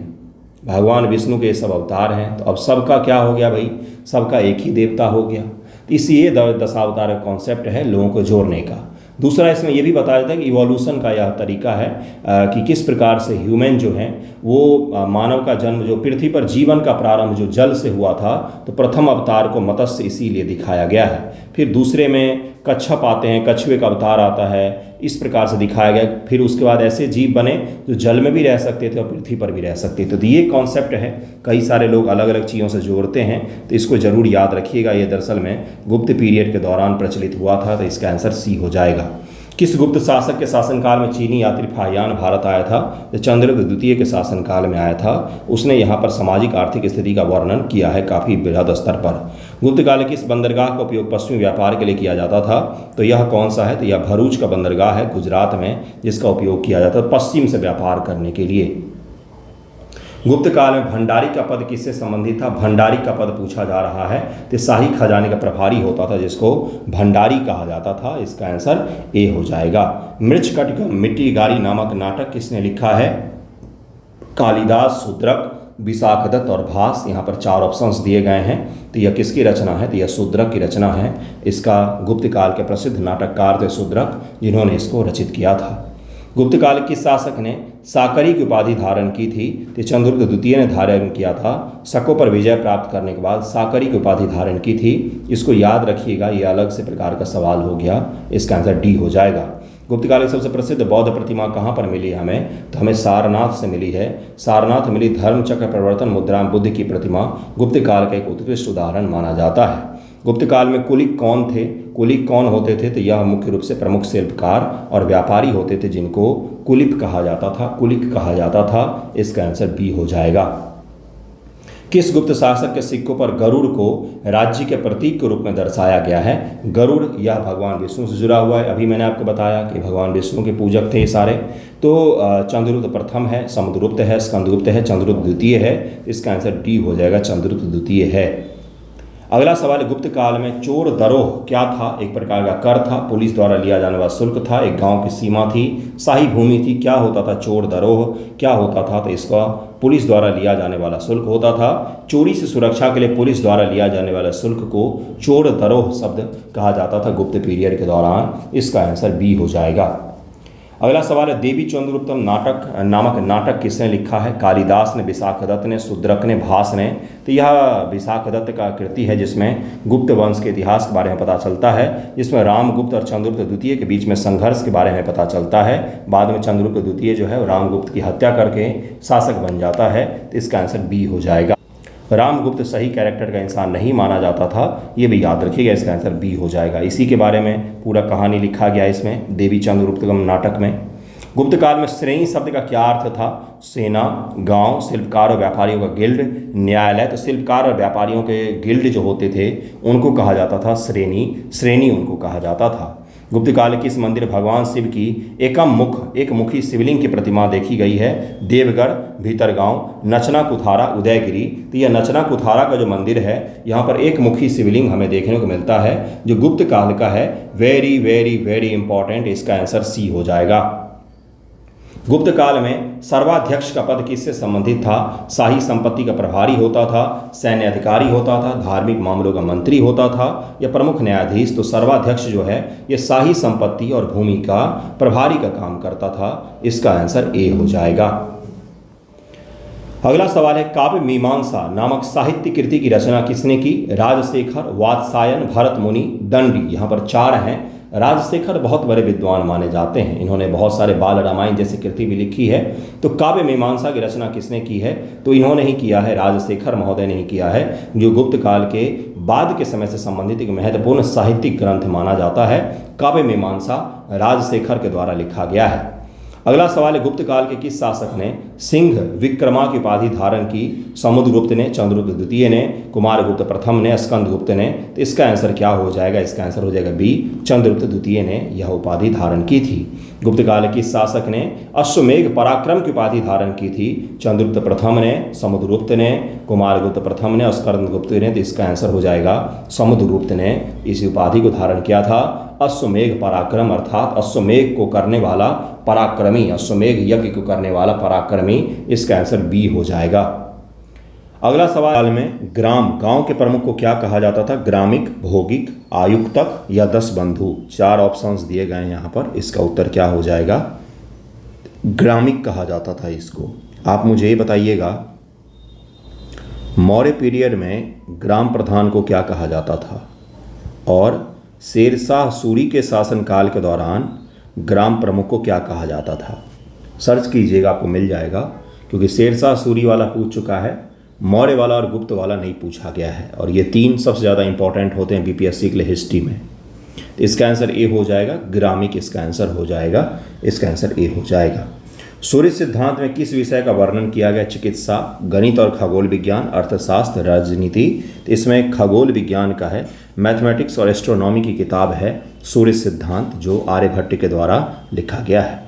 A: भगवान विष्णु के सब अवतार हैं। तो अब सबका क्या हो गया भाई? सबका एक ही देवता हो गया। तो इसलिए दशावतार का कॉन्सेप्ट है लोगों को जोड़ने का। दूसरा इसमें यह भी बताया जाता है कि इवोल्यूशन का यह तरीका है कि किस प्रकार से ह्यूमन जो हैं वो मानव का जन्म, जो पृथ्वी पर जीवन का प्रारंभ जो जल से हुआ था, तो प्रथम अवतार को मत्स्य इसीलिए दिखाया गया है। फिर दूसरे में कच्छप आते हैं, कछुए का अवतार आता है, इस प्रकार से दिखाया गया। फिर उसके बाद ऐसे जीव बने जो जल में भी रह सकते थे और पृथ्वी पर भी रह सकते थे। तो ये कॉन्सेप्ट है, कई सारे लोग अलग अलग चीज़ों से जोड़ते हैं, तो इसको ज़रूर याद रखिएगा। ये दरअसल में गुप्त पीरियड के दौरान प्रचलित हुआ था। तो इसका आंसर सी हो जाएगा। किस गुप्त शासक के शासनकाल में चीनी यात्री फाहियान भारत आया था? जो चंद्रगुप्त द्वितीय के शासनकाल में आया था। उसने यहाँ पर सामाजिक आर्थिक स्थिति का वर्णन किया है काफ़ी बृहद स्तर पर। गुप्त काल किस बंदरगाह का उपयोग पश्चिमी व्यापार के लिए किया जाता था? तो यह कौन सा है? तो यह भरूच का बंदरगाह है गुजरात में, जिसका उपयोग किया जाता है पश्चिम से व्यापार करने के लिए। गुप्त काल में भंडारी का पद किससे संबंधित था? भंडारी का पद पूछा जा रहा है। तो शाही खजाने का प्रभारी होता था जिसको भंडारी कहा जाता था। इसका आंसर ए हो जाएगा। मृच्छकटिक मिट्टी गारी नामक नाटक किसने लिखा है? कालिदास, शूद्रक, विशाखदत्त और भास। यहाँ पर 4 ऑप्शंस दिए गए हैं। तो यह किसकी रचना है? तो यह शूद्रक की रचना है। इसका गुप्त काल के प्रसिद्ध नाटककार थे शूद्रक, जिन्होंने इसको रचित किया था। गुप्त काल किस शासक ने साकरी की उपाधि धारण की थी? तो चंद्रगुप्त द्वितीय ने धारण किया था। शकों पर विजय प्राप्त करने के बाद साकरी की उपाधि धारण की थी। इसको याद रखिएगा, ये अलग से प्रकार का सवाल हो गया। इसका आंसर डी हो जाएगा। गुप्त काल की सबसे प्रसिद्ध बौद्ध प्रतिमा कहाँ पर मिली है हमें? तो हमें सारनाथ से मिली है। सारनाथ मिली धर्मचक्र प्रवर्तन मुद्रा में बुद्ध की प्रतिमा गुप्त काल का एक उत्कृष्ट उदाहरण माना जाता है। गुप्त काल में कुलिक कौन थे? कुलिक कौन होते थे? तो यह मुख्य रूप से प्रमुख शिल्पकार और व्यापारी होते थे जिनको कुलिप कहा जाता था, कुलिक कहा जाता था। इसका आंसर बी हो जाएगा। किस गुप्त शासक के सिक्कों पर गरुड़ को राज्य के प्रतीक के रूप में दर्शाया गया है? गरुड़ यह भगवान विष्णु से जुड़ा हुआ है। अभी मैंने आपको बताया कि भगवान विष्णु के पूजक थे ये सारे। तो चंद्रगुप्त प्रथम है, समुद्रगुप्त है, स्कंदगुप्त है, चंद्रगुप्त द्वितीय है। इसका आंसर डी हो जाएगा, चंद्रगुप्त द्वितीय है। अगला सवाल, गुप्त काल में चोर दरोह क्या था? एक प्रकार का कर था, पुलिस द्वारा लिया जाने वाला शुल्क था, एक गांव की सीमा थी, शाही भूमि थी। क्या होता था चोर दरोह? क्या होता था? तो इसका पुलिस द्वारा लिया जाने वाला शुल्क होता था। चोरी से सुरक्षा के लिए पुलिस द्वारा लिया जाने वाला शुल्क को चोर दरोह शब्द कहा जाता था गुप्त पीरियड के दौरान। इसका आंसर बी हो जाएगा। अगला सवाल है, देवी चंद्रगुप्तम नामक नाटक किसने लिखा है? कालिदास ने, विशाखदत्त ने, शूद्रक ने, भास ने। तो यह विशाखदत्त का कृति है जिसमें गुप्त वंश के इतिहास के बारे में पता चलता है, जिसमें रामगुप्त और चंद्रगुप्त द्वितीय के बीच में संघर्ष के बारे में पता चलता है। बाद में चंद्रगुप्त द्वितीय जो है रामगुप्त की हत्या करके शासक बन जाता है। तो इसका आंसर बी हो जाएगा। रामगुप्त सही कैरेक्टर का इंसान नहीं माना जाता था, ये भी याद रखिएगा। इसका आंसर बी हो जाएगा। इसी के बारे में पूरा कहानी लिखा गया इसमें देवी चंद्रगुप्तम नाटक में। गुप्त काल में श्रेणी शब्द का क्या अर्थ था? सेना, गांव, शिल्पकार और व्यापारियों का गिल्ड, न्यायालय। तो शिल्पकार और व्यापारियों के गिल्ड जो होते थे उनको कहा जाता था श्रेणी उनको कहा जाता था। गुप्त काल के इस मंदिर भगवान शिव की एक मुखी शिवलिंग की प्रतिमा देखी गई है? देवगढ़, भीतरगांव, नचना कुथारा, उदयगिरी। तो यह नचना कुथारा का जो मंदिर है यहाँ पर एक मुखी शिवलिंग हमें देखने को मिलता है जो गुप्त काल का है। Very very very important. इसका आंसर सी हो जाएगा। गुप्त काल में सर्वाध्यक्ष का पद किससे संबंधित था? शाही संपत्ति का प्रभारी होता था, सैन्य अधिकारी होता था, धार्मिक मामलों का मंत्री होता था या प्रमुख न्यायाधीश। तो सर्वाध्यक्ष जो है ये शाही संपत्ति और भूमि का प्रभारी का काम करता था। इसका आंसर ए हो जाएगा। अगला सवाल है, काव्य मीमांसा नामक साहित्य कृति की रचना किसने की? राजशेखर, वात्सायन, भरत मुनि, दंडी। यहाँ पर 4 हैं। राजशेखर बहुत बड़े विद्वान माने जाते हैं, इन्होंने बहुत सारे बाल रामायण जैसी कृति भी लिखी है। तो काव्य मीमांसा की रचना किसने की है? तो इन्होंने ही किया है, राजशेखर महोदय ने ही किया है, जो गुप्त काल के बाद के समय से संबंधित एक महत्वपूर्ण साहित्यिक ग्रंथ माना जाता है। काव्य मीमांसा राजशेखर के द्वारा लिखा गया है। अगला सवाल है, गुप्त काल के किस शासक ने सिंह विक्रमा की उपाधि धारण की? समुद्रगुप्त ने, चंद्रगुप्त द्वितीय ने, कुमारगुप्त प्रथम ने, स्कंदगुप्त ने। तो इसका आंसर क्या हो जाएगा? इसका आंसर हो जाएगा बी, चंद्रगुप्त द्वितीय ने यह उपाधि धारण की थी। गुप्त काल के शासक ने अश्वमेघ पराक्रम की उपाधि धारण की थी? चंद्रगुप्त प्रथम ने, समुद्रगुप्त ने, कुमारगुप्त प्रथम ने और स्कंदगुप्त ने। तो इसका आंसर हो जाएगा समुद्रगुप्त ने इस उपाधि को धारण किया था। अश्वमेघ पराक्रम अर्थात अश्वमेघ को करने वाला पराक्रमी, अश्वमेघ यज्ञ को करने वाला पराक्रमी। इसका आंसर बी हो जाएगा। अगला सवाल में गांव के प्रमुख को क्या कहा जाता था? ग्रामिक, भौगिक, आयुक्तक या 10 बंधु। 4 ऑप्शंस दिए गए हैं यहाँ पर। इसका उत्तर क्या हो जाएगा? ग्रामिक कहा जाता था इसको। आप मुझे ये बताइएगा, मौर्य पीरियड में ग्राम प्रधान को क्या कहा जाता था? और शेरशाह सूरी के शासनकाल के दौरान ग्राम प्रमुख को क्या कहा जाता था? सर्च कीजिएगा, आपको मिल जाएगा, क्योंकि शेरशाह सूरी वाला पूछ चुका है, मौर्य वाला और गुप्त वाला नहीं पूछा गया है। और ये 3 सबसे ज़्यादा इंपॉर्टेंट होते हैं बीपीएससी के लिए हिस्ट्री में। तो इसका आंसर ए हो जाएगा, ग्रामिक इसका आंसर हो जाएगा। इसका आंसर ए हो जाएगा। सूर्य सिद्धांत में किस विषय का वर्णन किया गया? चिकित्सा, गणित और खगोल विज्ञान, अर्थशास्त्र, राजनीति। तो इसमें खगोल विज्ञान का है, मैथमेटिक्स और एस्ट्रोनॉमी की किताब है सूर्य सिद्धांत, जो आर्यभट्ट के द्वारा लिखा गया है।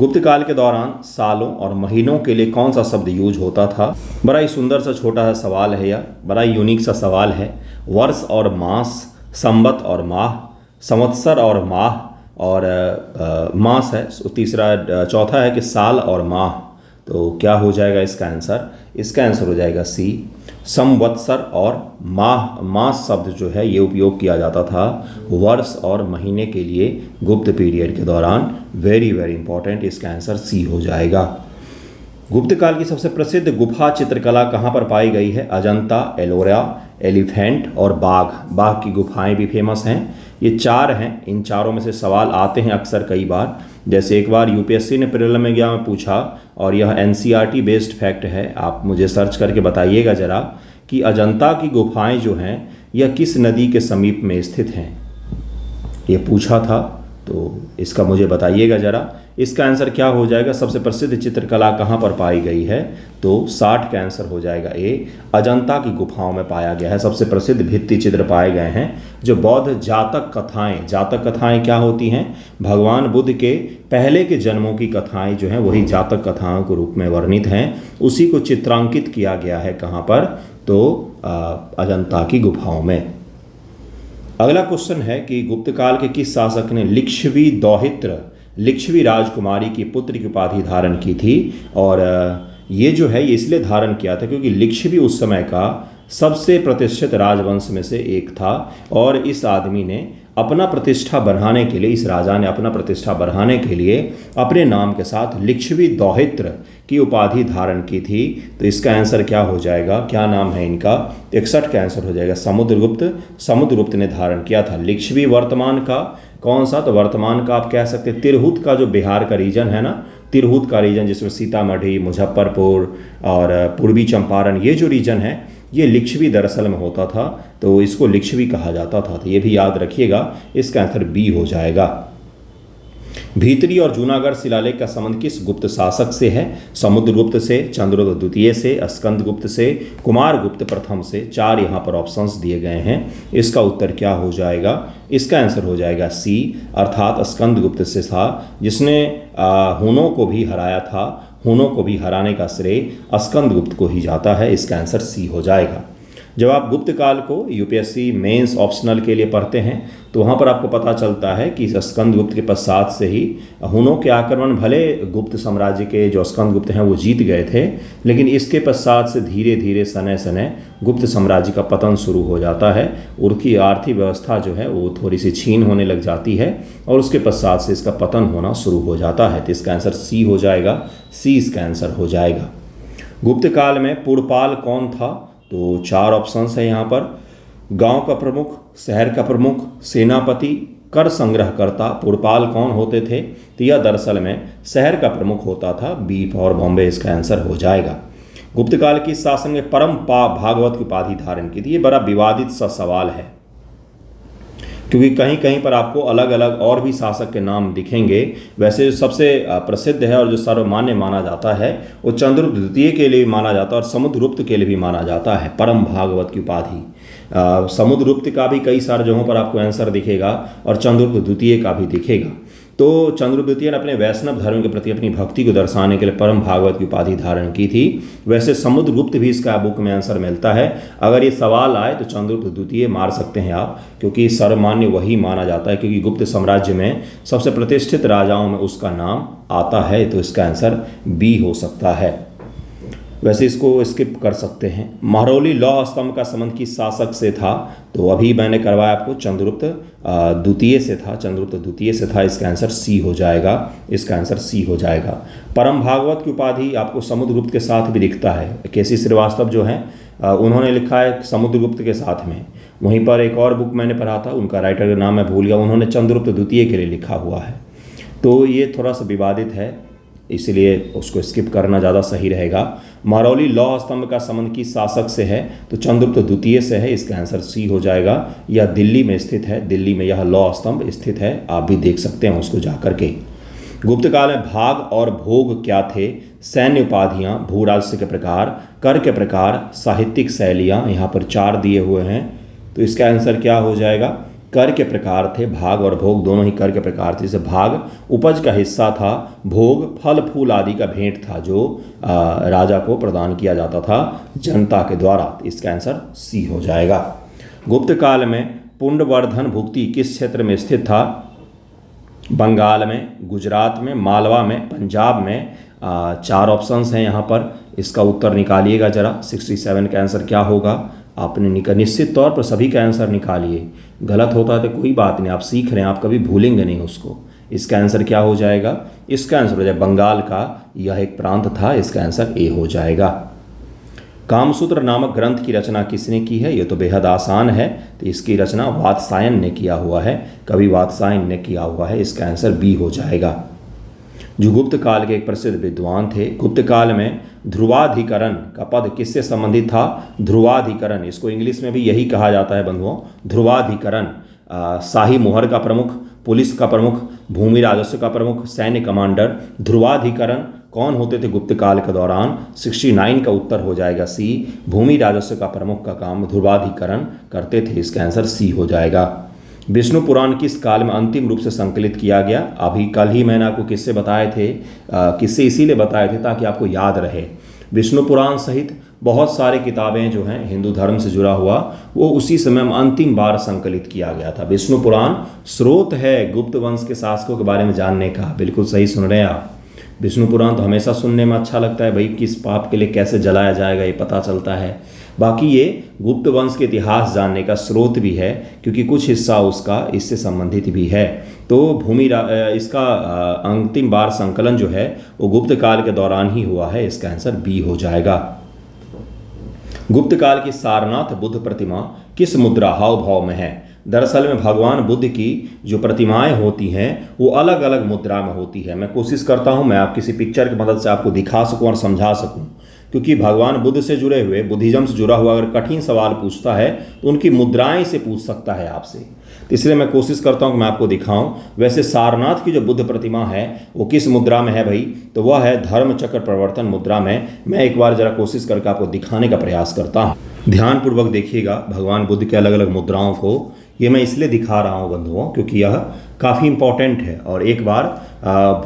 A: गुप्त काल के दौरान सालों और महीनों के लिए कौन सा शब्द यूज होता था? बड़ा ही सुंदर सा छोटा सा सवाल है, यह बड़ा ही यूनिक सा सवाल है। वर्ष और मास, संवत और माह, संवत्सर और माह और मास है तीसरा। चौथा है कि साल और माह। तो क्या हो जाएगा इसका आंसर? इसका आंसर हो जाएगा सी, संवत्सर और माह। मास शब्द जो है ये उपयोग किया जाता था वर्ष और महीने के लिए गुप्त पीरियड के दौरान। Very very important. इसका आंसर सी हो जाएगा। गुप्त काल की सबसे प्रसिद्ध गुफा चित्रकला कहाँ पर पाई गई है? अजंता, एलोरा, एलिफेंट और बाघ की गुफाएं भी फेमस हैं। ये 4 हैं। इन चारों में से सवाल आते हैं अक्सर कई बार। जैसे एक बार यूपीएससी ने प्रीलिम में गया में पूछा, और यह एनसीईआरटी बेस्ड फैक्ट है, आप मुझे सर्च करके बताइएगा ज़रा कि अजंता की गुफाएं जो हैं यह किस नदी के समीप में स्थित हैं। ये पूछा था, तो इसका मुझे बताइएगा ज़रा। इसका आंसर क्या हो जाएगा? सबसे प्रसिद्ध चित्रकला कहाँ पर पाई गई है? तो 60 का आंसर हो जाएगा ए, अजंता की गुफाओं में पाया गया है। सबसे प्रसिद्ध भित्ति चित्र पाए गए हैं जो बौद्ध जातक कथाएं क्या होती हैं? भगवान बुद्ध के पहले के जन्मों की कथाएं जो हैं वही जातक कथाओं के रूप में वर्णित हैं। उसी को चित्रांकित किया गया है कहाँ पर? तो अजंता की गुफाओं में। अगला क्वेश्चन है कि गुप्त काल के किस शासक ने लिच्छवी राजकुमारी की पुत्र की उपाधि धारण की थी? और ये जो है ये इसलिए धारण किया था क्योंकि लिच्छवी उस समय का सबसे प्रतिष्ठित राजवंश में से एक था और इस आदमी ने अपना प्रतिष्ठा बढ़ाने के लिए, इस राजा ने अपना प्रतिष्ठा बढ़ाने के लिए अपने नाम के साथ लिच्छवी दौहित्र की उपाधि धारण की थी। तो इसका आंसर क्या हो जाएगा? क्या नाम है इनका? 61 का आंसर हो जाएगा समुद्रगुप्त ने धारण किया था। लिच्छवी वर्तमान का कौन सा? तो वर्तमान का आप कह सकते हैं तिरहुत का, जो बिहार का रीजन है ना, तिरहुत का रीजन जिसमें सीतामढ़ी, मुजफ्फरपुर और पूर्वी चंपारण, ये जो रीजन है ये लिच्छवी दरअसल में होता था, तो इसको लिच्छवी कहा जाता था। तो ये भी याद रखिएगा, इसका आंसर बी हो जाएगा। भीतरी और जूनागढ़ शिलालेख का संबंध किस गुप्त शासक से है? समुद्रगुप्त से, चंद्रगुप्त द्वितीय से, स्कंदगुप्त से, कुमारगुप्त प्रथम से। 4 यहाँ पर ऑप्शंस दिए गए हैं। इसका उत्तर क्या हो जाएगा? इसका आंसर हो जाएगा सी, अर्थात स्कंदगुप्त से था, जिसने हुनों को भी हराया था। हुनों को भी हराने का श्रेय स्कंदगुप्त को ही जाता है। इसका आंसर सी हो जाएगा। जब आप गुप्त काल को यूपीएससी मेंस ऑप्शनल के लिए पढ़ते हैं तो वहाँ पर आपको पता चलता है कि स्कंदगुप्त के पश्चात से ही हुनों के आक्रमण, भले गुप्त साम्राज्य के जो स्कंदगुप्त हैं वो जीत गए थे, लेकिन इसके पश्चात से धीरे धीरे सने गुप्त साम्राज्य का पतन शुरू हो जाता है। उनकी आर्थिक व्यवस्था जो है वो थोड़ी सी छीन होने लग जाती है और उसके पश्चात से इसका पतन होना शुरू हो जाता है। तो इसका आंसर सी हो जाएगा। सी इसका आंसर हो जाएगा। गुप्त काल में पुरपाल कौन था? तो 4 ऑप्शंस है यहाँ पर। गांव का प्रमुख, शहर का प्रमुख, सेनापति, कर संग्रहकर्ता। पुरपाल कौन होते थे? तो यह दरअसल में शहर का प्रमुख होता था। बी और बॉम्बे इसका आंसर हो जाएगा। गुप्त काल की शासन में परम भागवत की उपाधि धारण की थी। ये बड़ा विवादित सा सवाल है क्योंकि कहीं कहीं पर आपको अलग अलग और भी शासक के नाम दिखेंगे। वैसे जो सबसे प्रसिद्ध है और जो सर्वमान्य माना जाता है वो चंद्रगुप्त द्वितीय के लिए भी माना जाता है और समुद्रगुप्त के लिए भी माना जाता है परम भागवत की उपाधि। समुद्रगुप्त का भी कई सारे जगहों पर आपको आंसर दिखेगा और चंद्रगुप्त द्वितीय का भी दिखेगा। तो चंद्रगुप्त द्वितीय ने अपने वैष्णव धर्म के प्रति अपनी भक्ति को दर्शाने के लिए परम भागवत की उपाधि धारण की थी। वैसे समुद्रगुप्त भी इसका बुक में आंसर मिलता है। अगर ये सवाल आए तो चंद्रगुप्त द्वितीय मार सकते हैं आप, क्योंकि सर्वमान्य वही माना जाता है, क्योंकि गुप्त साम्राज्य में सबसे प्रतिष्ठित राजाओं में उसका नाम आता है। तो इसका आंसर बी हो सकता है। वैसे इसको स्किप कर सकते हैं। महरौली लौह स्तंभ का संबंध किस शासक से था? तो अभी मैंने करवाया आपको चंद्रगुप्त द्वितीय से था। चंद्रगुप्त द्वितीय से था। इसका आंसर सी हो जाएगा। इसका आंसर सी हो जाएगा। परम भागवत की उपाधि आपको समुद्रगुप्त के साथ भी दिखता है। केसी श्रीवास्तव जो हैं उन्होंने लिखा है समुद्रगुप्त के साथ में। वहीं पर एक और बुक मैंने पढ़ा था, उनका राइटर का नाम मैं भूल गया, उन्होंने चंद्रगुप्त द्वितीय के लिए लिखा हुआ है। तो ये थोड़ा सा विवादित है, इसलिए उसको स्किप करना ज़्यादा सही रहेगा। महरौली लौह स्तंभ का संबंध किस शासक से है? तो चंद्रगुप्त द्वितीय से है। इसका आंसर सी हो जाएगा। यह दिल्ली में स्थित है। दिल्ली में यह लौह स्तंभ स्थित है। आप भी देख सकते हैं उसको जा करके। गुप्त काल में भाग और भोग क्या थे? सैन्य उपाधियाँ, भू राजस्व के प्रकार, कर के प्रकार, साहित्यिक शैलियाँ। यहाँ पर 4 दिए हुए हैं। तो इसका आंसर क्या हो जाएगा? कर के प्रकार थे। भाग और भोग दोनों ही कर के प्रकार थे। जैसे भाग उपज का हिस्सा था, भोग फल फूल आदि का भेंट था जो राजा को प्रदान किया जाता था जनता के द्वारा। इसका आंसर सी हो जाएगा। गुप्त काल में पुंडवर्धन भुक्ति किस क्षेत्र में स्थित था? बंगाल में, गुजरात में, मालवा में, पंजाब में। 4 ऑप्शंस हैं यहाँ पर। इसका उत्तर निकालिएगा जरा। 67 का आंसर क्या होगा? आपने निश्चित तौर पर सभी का आंसर निकालिए। गलत होता है तो कोई बात नहीं, आप सीख रहे हैं, आप कभी भूलेंगे नहीं उसको। इसका आंसर क्या हो जाएगा? इसका आंसर हो जाएगा बंगाल का यह एक प्रांत था। इसका आंसर ए हो जाएगा। कामसूत्र नामक ग्रंथ की रचना किसने की है? ये तो बेहद आसान है। तो इसकी रचना वात्स्यायन ने किया हुआ है। कवि वात्स्यायन ने किया हुआ है। इसका आंसर बी हो जाएगा। जो गुप्त काल के एक प्रसिद्ध विद्वान थे। गुप्त काल में ध्रुवाधिकरण का पद किससे संबंधित था? ध्रुवाधिकरण, इसको इंग्लिश में भी यही कहा जाता है बंधुओं, ध्रुवाधिकरण। शाही मोहर का प्रमुख, पुलिस का प्रमुख, भूमि राजस्व का प्रमुख, सैन्य कमांडर, ध्रुवाधिकरण कौन होते थे गुप्त काल के दौरान? 69 का उत्तर हो जाएगा सी। भूमि राजस्व का प्रमुख का काम ध्रुवाधिकरण करते थे, इसका आंसर सी हो जाएगा। विष्णु पुराण किस काल में अंतिम रूप से संकलित किया गया? अभी कल ही मैंने आपको किस्से बताए थे, किस्से इसीलिए बताए थे ताकि आपको याद रहे। विष्णु पुराण सहित बहुत सारी किताबें जो हैं हिंदू धर्म से जुड़ा हुआ, वो उसी समय में अंतिम बार संकलित किया गया था। विष्णु पुराण स्रोत है गुप्त वंश के शासकों के बारे में जानने का। बिल्कुल सही सुन रहे हैं आप। विष्णु पुराण तो हमेशा सुनने में अच्छा लगता है भाई, किस पाप के लिए कैसे जलाया जाएगा ये पता चलता है। बाकी ये गुप्त वंश के इतिहास जानने का स्रोत भी है, क्योंकि कुछ हिस्सा उसका इससे संबंधित भी है। तो इसका अंतिम बार संकलन जो है वो गुप्त काल के दौरान ही हुआ है, इसका आंसर बी हो जाएगा। गुप्त काल की सारनाथ बुद्ध प्रतिमा किस मुद्रा हाव भाव में है? दरअसल में भगवान बुद्ध की जो प्रतिमाएं होती हैं वो अलग अलग मुद्रा में होती है। मैं कोशिश करता हूं मैं आप किसी पिक्चर की मदद से आपको दिखा सकूं और समझा सकूं, क्योंकि भगवान बुद्ध से जुड़े हुए, बुद्धिज्म से जुड़ा हुआ अगर कठिन सवाल पूछता है तो उनकी मुद्राएं से पूछ सकता है आपसे। तो इसलिए मैं कोशिश करता हूं कि मैं आपको दिखाऊं। वैसे सारनाथ की जो बुद्ध प्रतिमा है वो किस मुद्रा में है भाई? तो वह है धर्म चक्र प्रवर्तन मुद्रा में। मैं एक बार जरा कोशिश करके आपको दिखाने का प्रयास करता हूँ। ध्यानपूर्वक देखिएगा भगवान बुद्ध के अलग अलग मुद्राओं को। ये मैं इसलिए दिखा रहा हूँ बंधुओं क्योंकि यह काफ़ी इंपॉर्टेंट है। और एक बार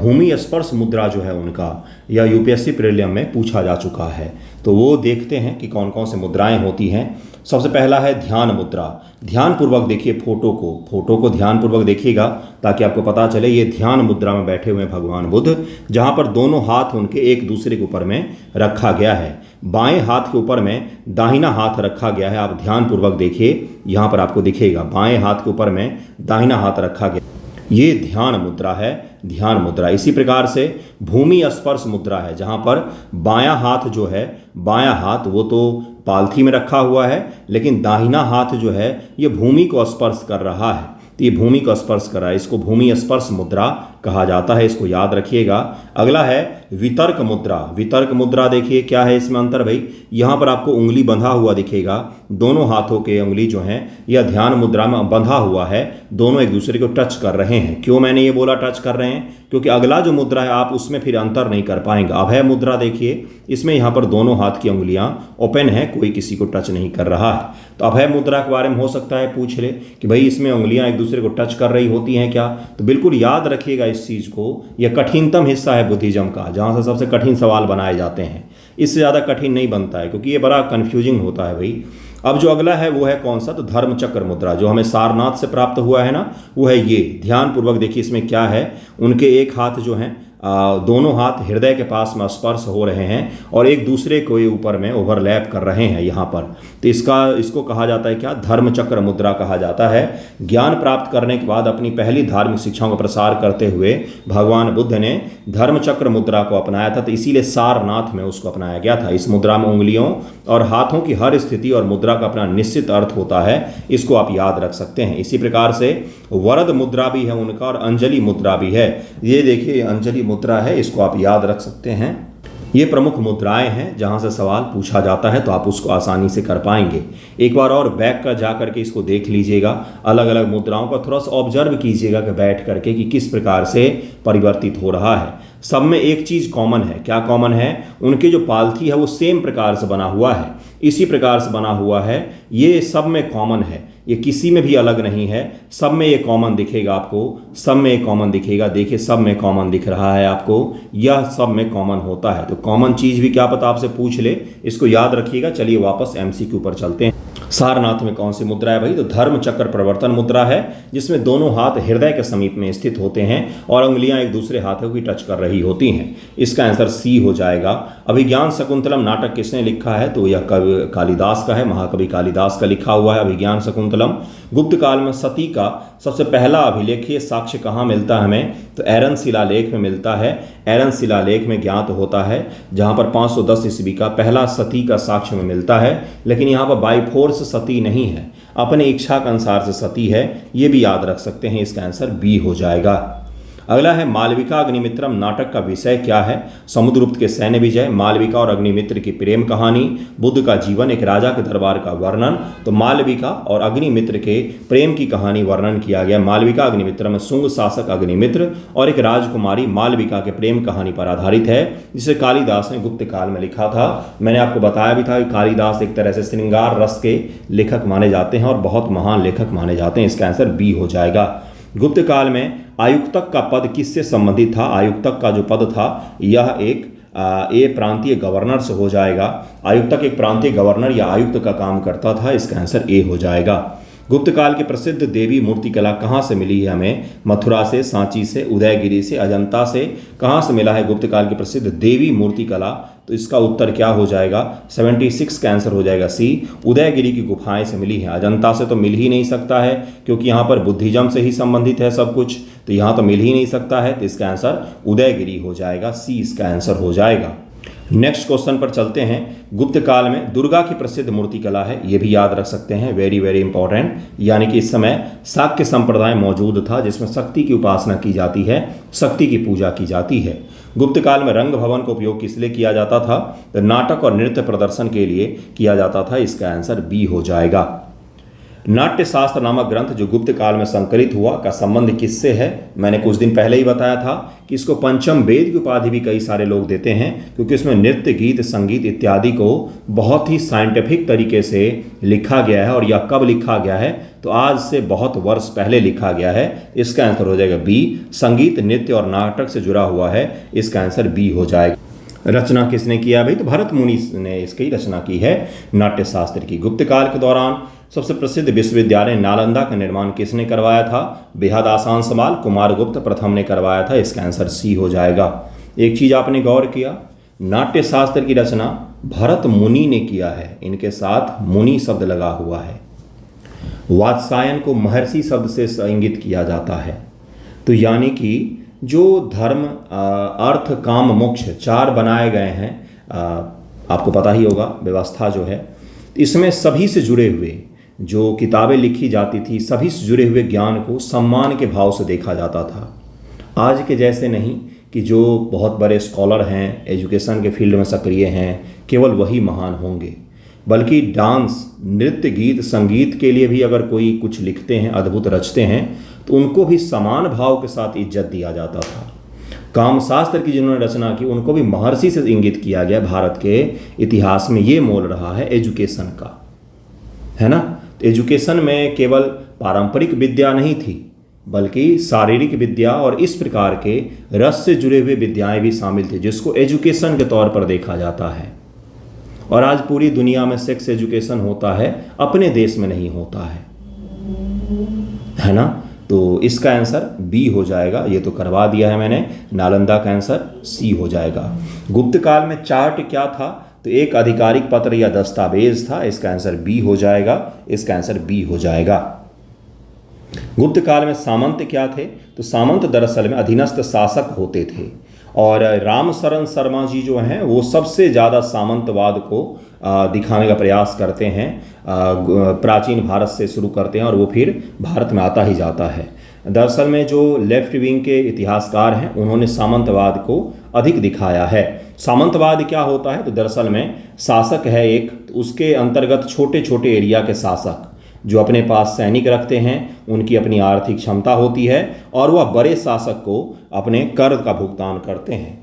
A: भूमि स्पर्श मुद्रा जो है उनका, यह यूपीएससी प्रीलियम में पूछा जा चुका है। तो वो देखते हैं कि कौन कौन से मुद्राएं होती हैं। सबसे पहला है ध्यान मुद्रा। ध्यानपूर्वक देखिए फोटो को ध्यानपूर्वक देखिएगा ताकि आपको पता चले। ये ध्यान मुद्रा में बैठे हुए हैं भगवान बुद्ध, जहाँ पर दोनों हाथ उनके एक दूसरे के ऊपर में रखा गया है। बाएं हाथ के ऊपर में दाहिना हाथ रखा गया है। आप ध्यानपूर्वक देखिए, यहाँ पर आपको दिखेगा बाएं हाथ के ऊपर में दाहिना हाथ रखा गया। ये ध्यान मुद्रा है, ध्यान मुद्रा। इसी प्रकार से भूमि स्पर्श मुद्रा है, जहाँ पर बायां हाथ जो है, बायां हाथ वो तो पालथी में रखा हुआ है, लेकिन दाहिना हाथ जो है ये भूमि को स्पर्श कर रहा है। तो ये भूमि को स्पर्श कर रहा है, इसको भूमि स्पर्श मुद्रा कहा जाता है, इसको याद रखिएगा। अगला है वितर्क मुद्रा। वितर्क मुद्रा देखिए क्या है इसमें अंतर भाई? यहाँ पर आपको उंगली बंधा हुआ दिखेगा, दोनों हाथों के उंगली जो हैं यह ध्यान मुद्रा में बंधा हुआ है, दोनों एक दूसरे को टच कर रहे हैं। क्यों मैंने ये बोला टच कर रहे हैं? क्योंकि अगला जो मुद्रा है आप उसमें फिर अंतर नहीं कर पाएंगे। अभय मुद्रा देखिए, इसमें यहाँ पर दोनों हाथ की उंगलियाँ ओपन है, कोई किसी को टच नहीं कर रहा है। तो अभय मुद्रा के बारे में हो सकता है पूछ ले कि भाई इसमें उंगलियाँ एक दूसरे को टच कर रही होती हैं क्या? तो बिल्कुल याद रखिएगा इस चीज़ को। यह कठिनतम हिस्सा है बुद्धिज्म का, जहाँ से सबसे कठिन सवाल बनाए जाते हैं। इससे ज़्यादा कठिन नहीं बनता है, क्योंकि ये बड़ा कन्फ्यूजिंग होता है भाई। अब जो अगला है वो है कौन सा? तो धर्म चक्र मुद्रा, जो हमें सारनाथ से प्राप्त हुआ है ना, वो है ये। ध्यानपूर्वक देखिए इसमें क्या है। उनके एक हाथ जो हैं दोनों हाथ हृदय के पास में स्पर्श हो रहे हैं और एक दूसरे के ऊपर में ओवरलैप कर रहे हैं यहाँ पर। तो इसको कहा जाता है क्या? धर्म चक्र मुद्रा कहा जाता है। ज्ञान प्राप्त करने के बाद अपनी पहली धार्मिक शिक्षाओं का प्रसार करते हुए भगवान बुद्ध ने धर्म चक्र मुद्रा को अपनाया था, तो इसीलिए सारनाथ में उसको अपनाया गया था। इस मुद्रा में उंगलियों और हाथों की हर स्थिति और मुद्रा का अपना निश्चित अर्थ होता है, इसको आप याद रख सकते हैं। इसी प्रकार से वरद मुद्रा भी है उनका और अंजलि मुद्रा भी है। ये देखिए अंजलि मुद्रा है, इसको आप याद रख सकते हैं। ये प्रमुख मुद्राएं हैं जहां से सवाल पूछा जाता है, तो आप उसको आसानी से कर पाएंगे। एक बार और बैक का जा करके इसको देख लीजिएगा, अलग अलग मुद्राओं का थोड़ा सा ऑब्जर्व कीजिएगा कि बैठ करके कि किस प्रकार से परिवर्तित हो रहा है। सब में एक चीज़ कॉमन है। क्या कॉमन है? उनके जो पालथी है वो सेम प्रकार से बना हुआ है, इसी प्रकार से बना हुआ है। ये सब में कॉमन है, ये किसी में भी अलग नहीं है। सब में ये कॉमन दिखेगा आपको, सब में ये कॉमन दिखेगा। देखिए सब में कॉमन दिख रहा है आपको, यह सब में कॉमन होता है। तो कॉमन चीज़ भी क्या पता आपसे पूछ ले, इसको याद रखिएगा। चलिए वापस एमसीक्यू पर चलते हैं। सारनाथ में कौन सी मुद्रा है भाई? तो धर्म चक्र प्रवर्तन मुद्रा है, जिसमें दोनों हाथ हृदय के समीप में स्थित होते हैं और उंगलियां एक दूसरे हाथों की टच कर रही होती हैं। इसका आंसर सी हो जाएगा। अभिज्ञान शकुंतलम नाटक किसने लिखा है? तो यह कवि कालिदास का है, महाकवि कालिदास का लिखा हुआ है अभिज्ञान शकुंतलम। गुप्त काल में सती का सबसे पहला अभिलेखीय साक्ष्य कहाँ मिलता है हमें? तो एरन शिलालेख में मिलता है। एरन शिलालेख में ज्ञात होता है, जहाँ पर 510 ईस्वी का पहला सती का साक्ष्य में मिलता है। लेकिन यहाँ पर बाई फोर्स सती नहीं है, अपने इच्छा के अनुसार से सती है, ये भी याद रख सकते हैं। इसका आंसर बी हो जाएगा। अगला है मालविका अग्निमित्रम नाटक का विषय क्या है? समुद्रगुप्त के सैन्य विजय, मालविका और अग्निमित्र की प्रेम कहानी, बुद्ध का जीवन, एक राजा के दरबार का वर्णन। तो मालविका और अग्निमित्र के प्रेम की कहानी वर्णन किया गया। मालविका अग्निमित्रम शुंग शासक अग्निमित्र और एक राजकुमारी मालविका के प्रेम कहानी पर आधारित है, जिसे कालिदास ने गुप्त काल में लिखा था। मैंने आपको बताया भी था कि कालिदास एक तरह से श्रृंगार रस के लेखक माने जाते हैं और बहुत महान लेखक माने जाते हैं। इसका आंसर बी हो जाएगा। गुप्त काल में आयुक्तक का पद किससे संबंधित था? आयुक्तक का जो पद था यह एक प्रांतीय गवर्नर से हो जाएगा। आयुक्तक एक प्रांतीय गवर्नर या आयुक्त का काम करता था। इसका आंसर ए हो जाएगा। गुप्त काल की प्रसिद्ध देवी मूर्तिकला कहाँ से मिली है हमें? मथुरा से, सांची से, उदयगिरी से, अजंता से। कहाँ से मिला है गुप्त काल की प्रसिद्ध देवी मूर्तिकला? तो इसका उत्तर क्या हो जाएगा? 76 का आंसर हो जाएगा सी। उदयगिरी की गुफाएं से मिली है। अजंता से तो मिल ही नहीं सकता है क्योंकि यहाँ पर बुद्धिज्म से ही संबंधित है सब कुछ, तो यहाँ तो मिल ही नहीं सकता है। तो इसका आंसर उदयगिरी हो जाएगा, सी इसका आंसर हो जाएगा। नेक्स्ट क्वेश्चन पर चलते हैं। गुप्त काल में दुर्गा की प्रसिद्ध मूर्तिकला है, ये भी याद रख सकते हैं, वेरी वेरी इंपॉर्टेंट। यानी कि इस समय शाक्य संप्रदाय मौजूद था जिसमें शक्ति की उपासना की जाती है, शक्ति की पूजा की जाती है। गुप्त काल में रंग भवन का उपयोग किस लिए किया जाता था? तो नाटक और नृत्य प्रदर्शन के लिए किया जाता था। इसका आंसर बी हो जाएगा। नाट्य शास्त्र नामक ग्रंथ जो गुप्त काल में संकलित हुआ का संबंध किससे है? मैंने कुछ दिन पहले ही बताया था कि इसको पंचम वेद की उपाधि भी कई सारे लोग देते हैं क्योंकि इसमें नृत्य, गीत, संगीत इत्यादि को बहुत ही साइंटिफिक तरीके से लिखा गया है। और यह कब लिखा गया है? तो आज से बहुत वर्ष पहले लिखा गया है। इसका आंसर हो जाएगा बी। संगीत, नृत्य और नाटक से जुड़ा हुआ है। इसका आंसर बी हो जाएगा। रचना किसने किया भाई? तो भरत मुनि ने इसकी रचना की है नाट्य शास्त्र की। गुप्त काल के दौरान सबसे प्रसिद्ध विश्वविद्यालय नालंदा का निर्माण किसने करवाया था? बेहद आसान सवाल, कुमारगुप्त प्रथम ने करवाया था। इसका आंसर सी हो जाएगा। एक चीज आपने गौर किया, नाट्य शास्त्र की रचना भरत मुनि ने किया है, इनके साथ मुनि शब्द लगा हुआ है। वात्सायन को महर्षि शब्द से इंगित किया जाता है। तो यानी कि जो धर्म, अर्थ, काम, मोक्ष 4 बनाए गए हैं, आपको पता ही होगा व्यवस्था जो है, इसमें सभी से जुड़े हुए जो किताबें लिखी जाती थी, सभी से जुड़े हुए ज्ञान को सम्मान के भाव से देखा जाता था। आज के जैसे नहीं कि जो बहुत बड़े स्कॉलर हैं, एजुकेशन के फील्ड में सक्रिय हैं, केवल वही महान होंगे, बल्कि डांस, नृत्य, गीत, संगीत के लिए भी अगर कोई कुछ लिखते हैं, अद्भुत रचते हैं, तो उनको भी समान भाव के साथ इज्जत दिया जाता था। कामशास्त्र की जिन्होंने रचना की उनको भी महर्षि से इंगित किया गया। भारत के इतिहास में ये मोल रहा है एजुकेशन का, है ना। तो एजुकेशन में केवल पारंपरिक विद्या नहीं थी बल्कि शारीरिक विद्या और इस प्रकार के रस से जुड़े हुए विद्याएं भी शामिल थे, जिसको एजुकेशन के तौर पर देखा जाता है। और आज पूरी दुनिया में सेक्स एजुकेशन होता है, अपने देश में नहीं होता है ना। तो इसका आंसर बी हो जाएगा। ये तो करवा दिया है मैंने, नालंदा का आंसर सी हो जाएगा। गुप्त काल में चार्ट क्या था? तो एक आधिकारिक पत्र या दस्तावेज था। इसका आंसर बी हो जाएगा। इसका आंसर बी हो जाएगा। गुप्त काल में सामंत क्या थे? तो सामंत दरअसल में अधीनस्थ शासक होते थे। और रामशरण शर्मा जी जो हैं वो सबसे ज़्यादा सामंतवाद को दिखाने का प्रयास करते हैं। प्राचीन भारत से शुरू करते हैं और वो फिर भारत में आता ही जाता है। दरअसल में जो लेफ्ट विंग के इतिहासकार हैं उन्होंने सामंतवाद को अधिक दिखाया है। सामंतवाद क्या होता है? तो दरअसल में शासक है एक, तो उसके अंतर्गत छोटे छोटे एरिया के शासक जो अपने पास सैनिक रखते हैं, उनकी अपनी आर्थिक क्षमता होती है और वह बड़े शासक को अपने कर का भुगतान करते हैं।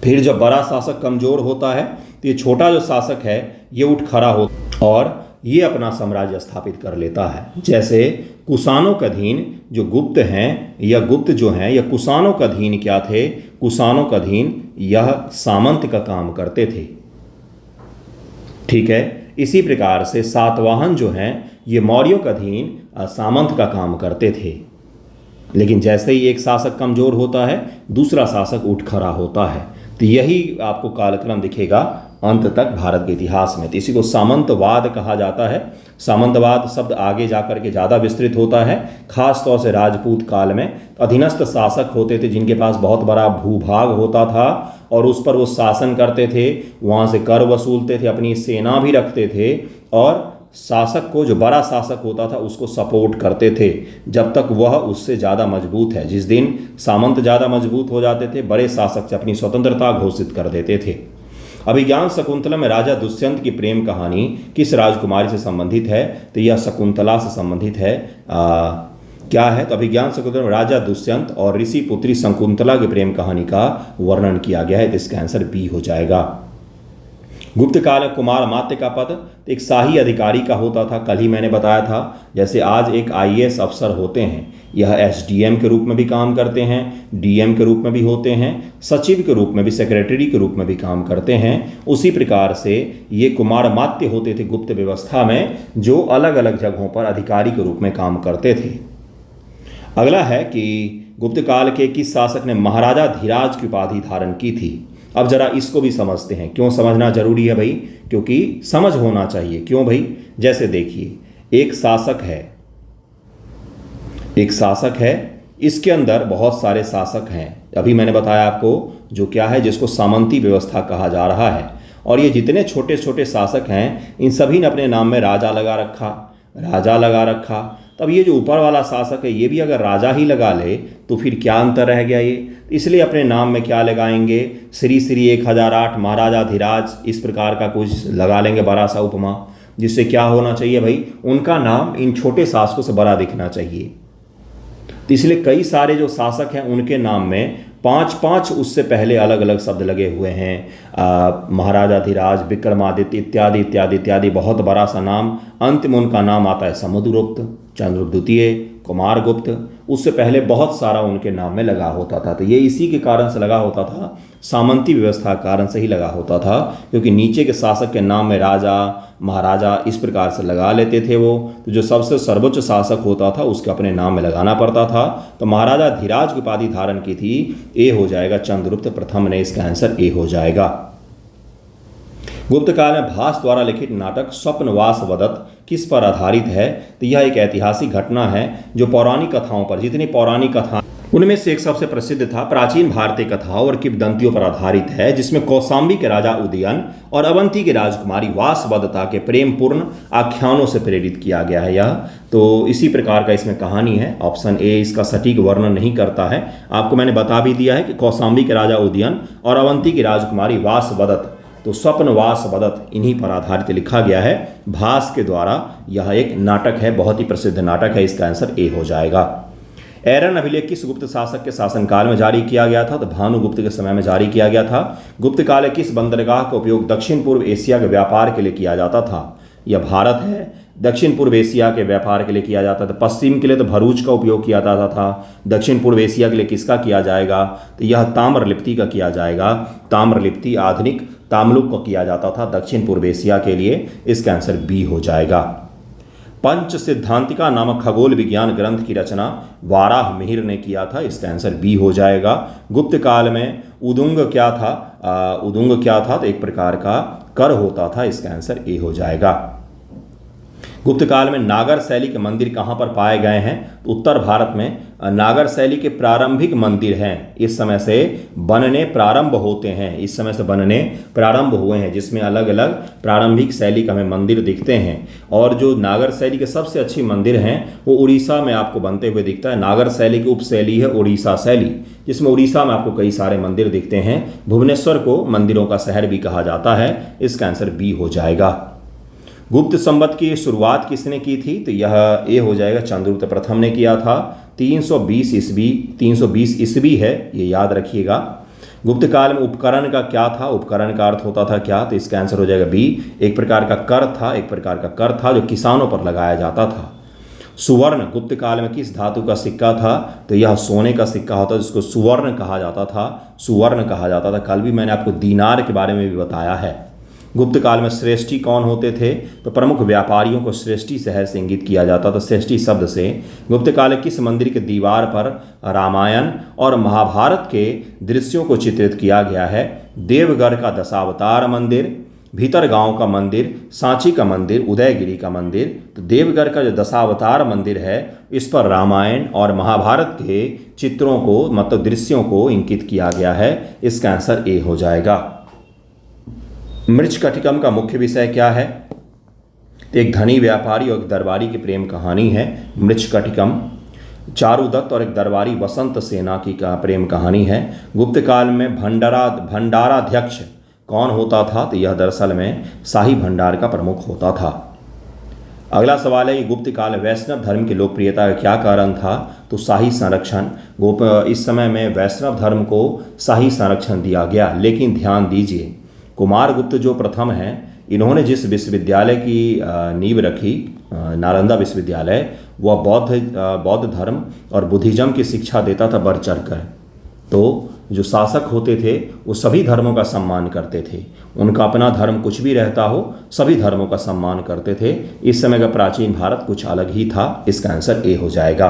A: फिर जब बड़ा शासक कमज़ोर होता है तो ये छोटा जो शासक है ये उठ खड़ा होता और ये अपना साम्राज्य स्थापित कर लेता है। जैसे कुषाणों का अधीन जो गुप्त हैं या गुप्त जो हैं या कुषाणों का अधीन क्या थे? कुषाणों का अधीन यह सामंत का काम करते थे। ठीक है। इसी प्रकार से सातवाहन जो हैं ये मौर्यों का अधीन सामंत का काम करते थे। लेकिन जैसे ही एक शासक कमज़ोर होता है दूसरा शासक उठ खड़ा होता है। तो यही आपको कालक्रम दिखेगा अंत तक भारत के इतिहास में। तो इसी को सामंतवाद कहा जाता है। सामंतवाद शब्द आगे जाकर के ज़्यादा विस्तृत होता है। खास तौर से राजपूत काल में अधीनस्थ शासक होते थे जिनके पास बहुत बड़ा भूभाग होता था और उस पर वो शासन करते थे, वहाँ से कर वसूलते थे, अपनी सेना भी रखते थे और शासक को, जो बड़ा शासक होता था, उसको सपोर्ट करते थे जब तक वह उससे ज़्यादा मजबूत है। जिस दिन सामंत ज़्यादा मजबूत हो जाते थे, बड़े शासक से अपनी स्वतंत्रता घोषित कर देते थे। अभिज्ञान शकुंतला में राजा दुष्यंत की प्रेम कहानी किस राजकुमारी से संबंधित है? तो यह शकुंतला से संबंधित है। क्या है? तो अभिज्ञान शकुंतला में राजा दुष्यंत और ऋषि पुत्री शकुंतला की प्रेम कहानी का वर्णन किया गया है। तो इसका आंसर बी हो जाएगा। गुप्त काल में कुमार मात्य का पद एक शाही अधिकारी का होता था, कल ही मैंने बताया था। जैसे आज एक आईएएस अफसर होते हैं, यह एसडीएम के रूप में भी काम करते हैं, डीएम के रूप में भी होते हैं, सचिव के रूप में भी, सेक्रेटरी के रूप में भी काम करते हैं। उसी प्रकार से ये कुमार मात्य होते थे गुप्त व्यवस्था में, जो अलग अलग जगहों पर अधिकारी के रूप में काम करते थे। अगला है कि गुप्त काल के किस शासक ने महाराजा धीराज की उपाधि धारण की थी? अब जरा इसको भी समझते हैं। क्यों समझना जरूरी है भाई? क्योंकि समझ होना चाहिए। क्यों भाई? जैसे देखिए, एक शासक है, इसके अंदर बहुत सारे शासक हैं। अभी मैंने बताया आपको, जो क्या है, जिसको सामंती व्यवस्था कहा जा रहा है। और ये जितने छोटे छोटे शासक हैं, इन सभी ने अपने नाम में राजा लगा रखा। तब ये जो ऊपर वाला शासक है, ये भी अगर राजा ही लगा ले तो फिर क्या अंतर रह गया ये? इसलिए अपने नाम में क्या लगाएंगे? श्री 1008 महाराजा धीराज, इस प्रकार का कुछ लगा लेंगे, बड़ा सा उपमा, जिससे क्या होना चाहिए भाई, उनका नाम इन छोटे शासकों से बड़ा दिखना चाहिए। तो इसलिए कई सारे जो शासक हैं, उनके नाम में 5-5 उससे पहले अलग अलग शब्द लगे हुए हैं। महाराजा धीराज, विक्रमादित्य इत्यादि इत्यादि इत्यादि, बहुत बड़ा सा नाम। अंत में उनका नाम आता है समुद्रगुप्त, चंद्रगुप्त द्वितीय, कुमारगुप्त। उससे पहले बहुत सारा उनके नाम में लगा होता था। तो ये इसी के कारण से लगा होता था, सामंती व्यवस्था के कारण से ही लगा होता था, क्योंकि नीचे के शासक के नाम में राजा, महाराजा इस प्रकार से लगा लेते थे वो। तो जो सबसे सर्वोच्च शासक होता था, उसके अपने नाम में लगाना पड़ता था। तो महाराजा धीराज की उपाधि धारण की थी। ए हो जाएगा, चंद्रगुप्त प्रथम ने इसका आंसर ए हो जाएगा। गुप्त काल में भास द्वारा लिखित नाटक स्वप्नवास वदत किस पर आधारित है? तो यह एक ऐतिहासिक घटना है जो पौराणिक कथाओं पर, जितनी पौराणिक कथा उनमें से एक सबसे प्रसिद्ध था, प्राचीन भारतीय कथाओं और किंवदंतियों पर आधारित है, जिसमें कौशाम्बी के राजा उदयन और अवंती की राजकुमारी वासवदता के प्रेमपूर्ण आख्यानों से प्रेरित किया गया है यह। तो इसी प्रकार का इसमें कहानी है। ऑप्शन ए इसका सटीक वर्णन नहीं करता है। आपको मैंने बता भी दिया है कि कौशाम्बी के राजा उदयन और अवंती की राजकुमारी वासवदत, तो स्वप्नवास वदत, इन्हीं पर आधारित लिखा गया है भास के द्वारा। यह एक नाटक है, बहुत ही प्रसिद्ध नाटक है। इसका आंसर ए हो जाएगा। एरन अभिलेख किस गुप्त शासक के शासनकाल में जारी किया गया था? तो भानुगुप्त के समय में जारी किया गया था। गुप्त काल में किस बंदरगाह का उपयोग दक्षिण पूर्व एशिया के व्यापार के लिए किया जाता था? यह भारत है। दक्षिण पूर्व एशिया के व्यापार के लिए किया जाता था। पश्चिम के लिए तो भरूच का उपयोग किया जाता था। दक्षिण पूर्व एशिया के लिए किसका किया जाएगा? तो यह ताम्रलिप्ति का किया जाएगा। ताम्रलिप्ति, आधुनिक ताम्लुक का किया जाता था दक्षिण पूर्व एशिया के लिए। इसका आंसर बी हो जाएगा। पंच सिद्धांतिका नामक खगोल विज्ञान ग्रंथ की रचना वाराह मिहिर ने किया था। इसका आंसर बी हो जाएगा। गुप्त काल में उदुंग क्या था? तो एक प्रकार का कर होता था। इसका आंसर ए हो जाएगा। गुप्त काल में नागर शैली के मंदिर कहाँ पर पाए गए हैं? तो उत्तर भारत में नागर शैली के प्रारंभिक मंदिर हैं। इस समय से बनने प्रारंभ हुए हैं, जिसमें अलग अलग प्रारंभिक शैली का हमें मंदिर दिखते हैं। और जो नागर शैली के सबसे अच्छी मंदिर हैं, वो उड़ीसा में आपको बनते हुए दिखता है। नागर शैली की उपशैली है उड़ीसा शैली, जिसमें उड़ीसा में आपको कई सारे मंदिर दिखते हैं। भुवनेश्वर को मंदिरों का शहर भी कहा जाता है। इसका आंसर बी हो जाएगा। गुप्त संवत की शुरुआत किसने की थी? तो यह ए हो जाएगा, चंद्रगुप्त प्रथम ने किया था। 320 ईस्वी है, ये याद रखिएगा। गुप्त काल में उपकरण का क्या था? उपकरण का अर्थ होता था क्या? तो इसका आंसर हो जाएगा बी, एक प्रकार का कर था जो किसानों पर लगाया जाता था। सुवर्ण गुप्त काल में किस धातु का सिक्का था? तो यह सोने का सिक्का होता है, जिसको सुवर्ण कहा जाता था। कल भी मैंने आपको दीनार के बारे में भी बताया है। गुप्त काल में श्रेष्ठी कौन होते थे? तो प्रमुख व्यापारियों को श्रेष्ठी शहर से इंगित किया जाता था, श्रेष्ठी शब्द से। गुप्त काल में किस मंदिर के दीवार पर रामायण और महाभारत के दृश्यों को चित्रित किया गया है? देवगढ़ का दशावतार मंदिर, भीतरगांव का मंदिर, सांची का मंदिर, उदयगिरी का मंदिर। तो देवगढ़ का जो दशावतार मंदिर है, इस पर रामायण और महाभारत के चित्रों को, मतलब दृश्यों को इंकित किया गया है। इसका आंसर ए हो जाएगा। मृच्छकटिकम का मुख्य विषय क्या है? तो एक धनी व्यापारी और एक दरबारी की प्रेम कहानी है मृच्छकटिकम। चारुदत्त और एक दरबारी वसंत सेना की प्रेम कहानी है। गुप्त काल में भंडाराध्यक्ष कौन होता था? तो यह दरअसल में शाही भंडार का प्रमुख होता था। अगला सवाल है कि गुप्त काल में वैष्णव धर्म की लोकप्रियता का क्या कारण था? तो शाही संरक्षण। इस समय में वैष्णव धर्म को शाही संरक्षण दिया गया। लेकिन ध्यान दीजिए, कुमारगुप्त जो प्रथम हैं, इन्होंने जिस विश्वविद्यालय की नींव रखी, नालंदा विश्वविद्यालय, वह बौद्ध धर्म और बुद्धिज्म की शिक्षा देता था बढ़ चढ़कर। तो जो शासक होते थे वो सभी धर्मों का सम्मान करते थे। उनका अपना धर्म कुछ भी रहता हो, सभी धर्मों का सम्मान करते थे। इस समय का प्राचीन भारत कुछ अलग ही था। इसका आंसर ए हो जाएगा।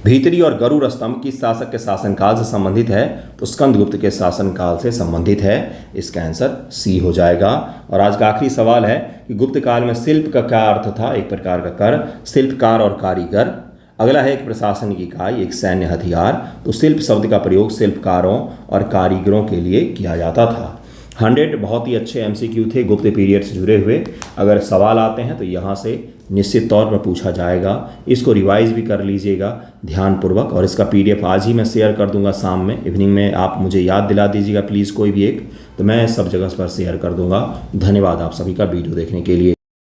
A: भीतरी और गरुड़ स्तंभ किस शासक के शासनकाल से संबंधित है? तो स्कंदगुप्त के शासनकाल से संबंधित है। इसका आंसर सी हो जाएगा। और आज का आखिरी सवाल है कि गुप्त काल में शिल्प का क्या अर्थ था? एक प्रकार का कर, शिल्पकार और कारीगर। अगला है एक प्रशासनिक इकाई, एक सैन्य हथियार। तो शिल्प शब्द का प्रयोग शिल्पकारों और कारीगरों के लिए किया जाता था। 100 बहुत ही अच्छे एमसीक्यू थे गुप्त पीरियड से जुड़े हुए। अगर सवाल आते हैं तो यहाँ से निश्चित तौर पर पूछा जाएगा। इसको रिवाइज भी कर लीजिएगा ध्यानपूर्वक। और इसका PDF आज ही मैं शेयर कर दूंगा शाम में, इवनिंग में। आप मुझे याद दिला दीजिएगा प्लीज़ कोई भी एक, तो मैं सब जगह पर शेयर कर दूंगा। धन्यवाद आप सभी का वीडियो देखने के लिए।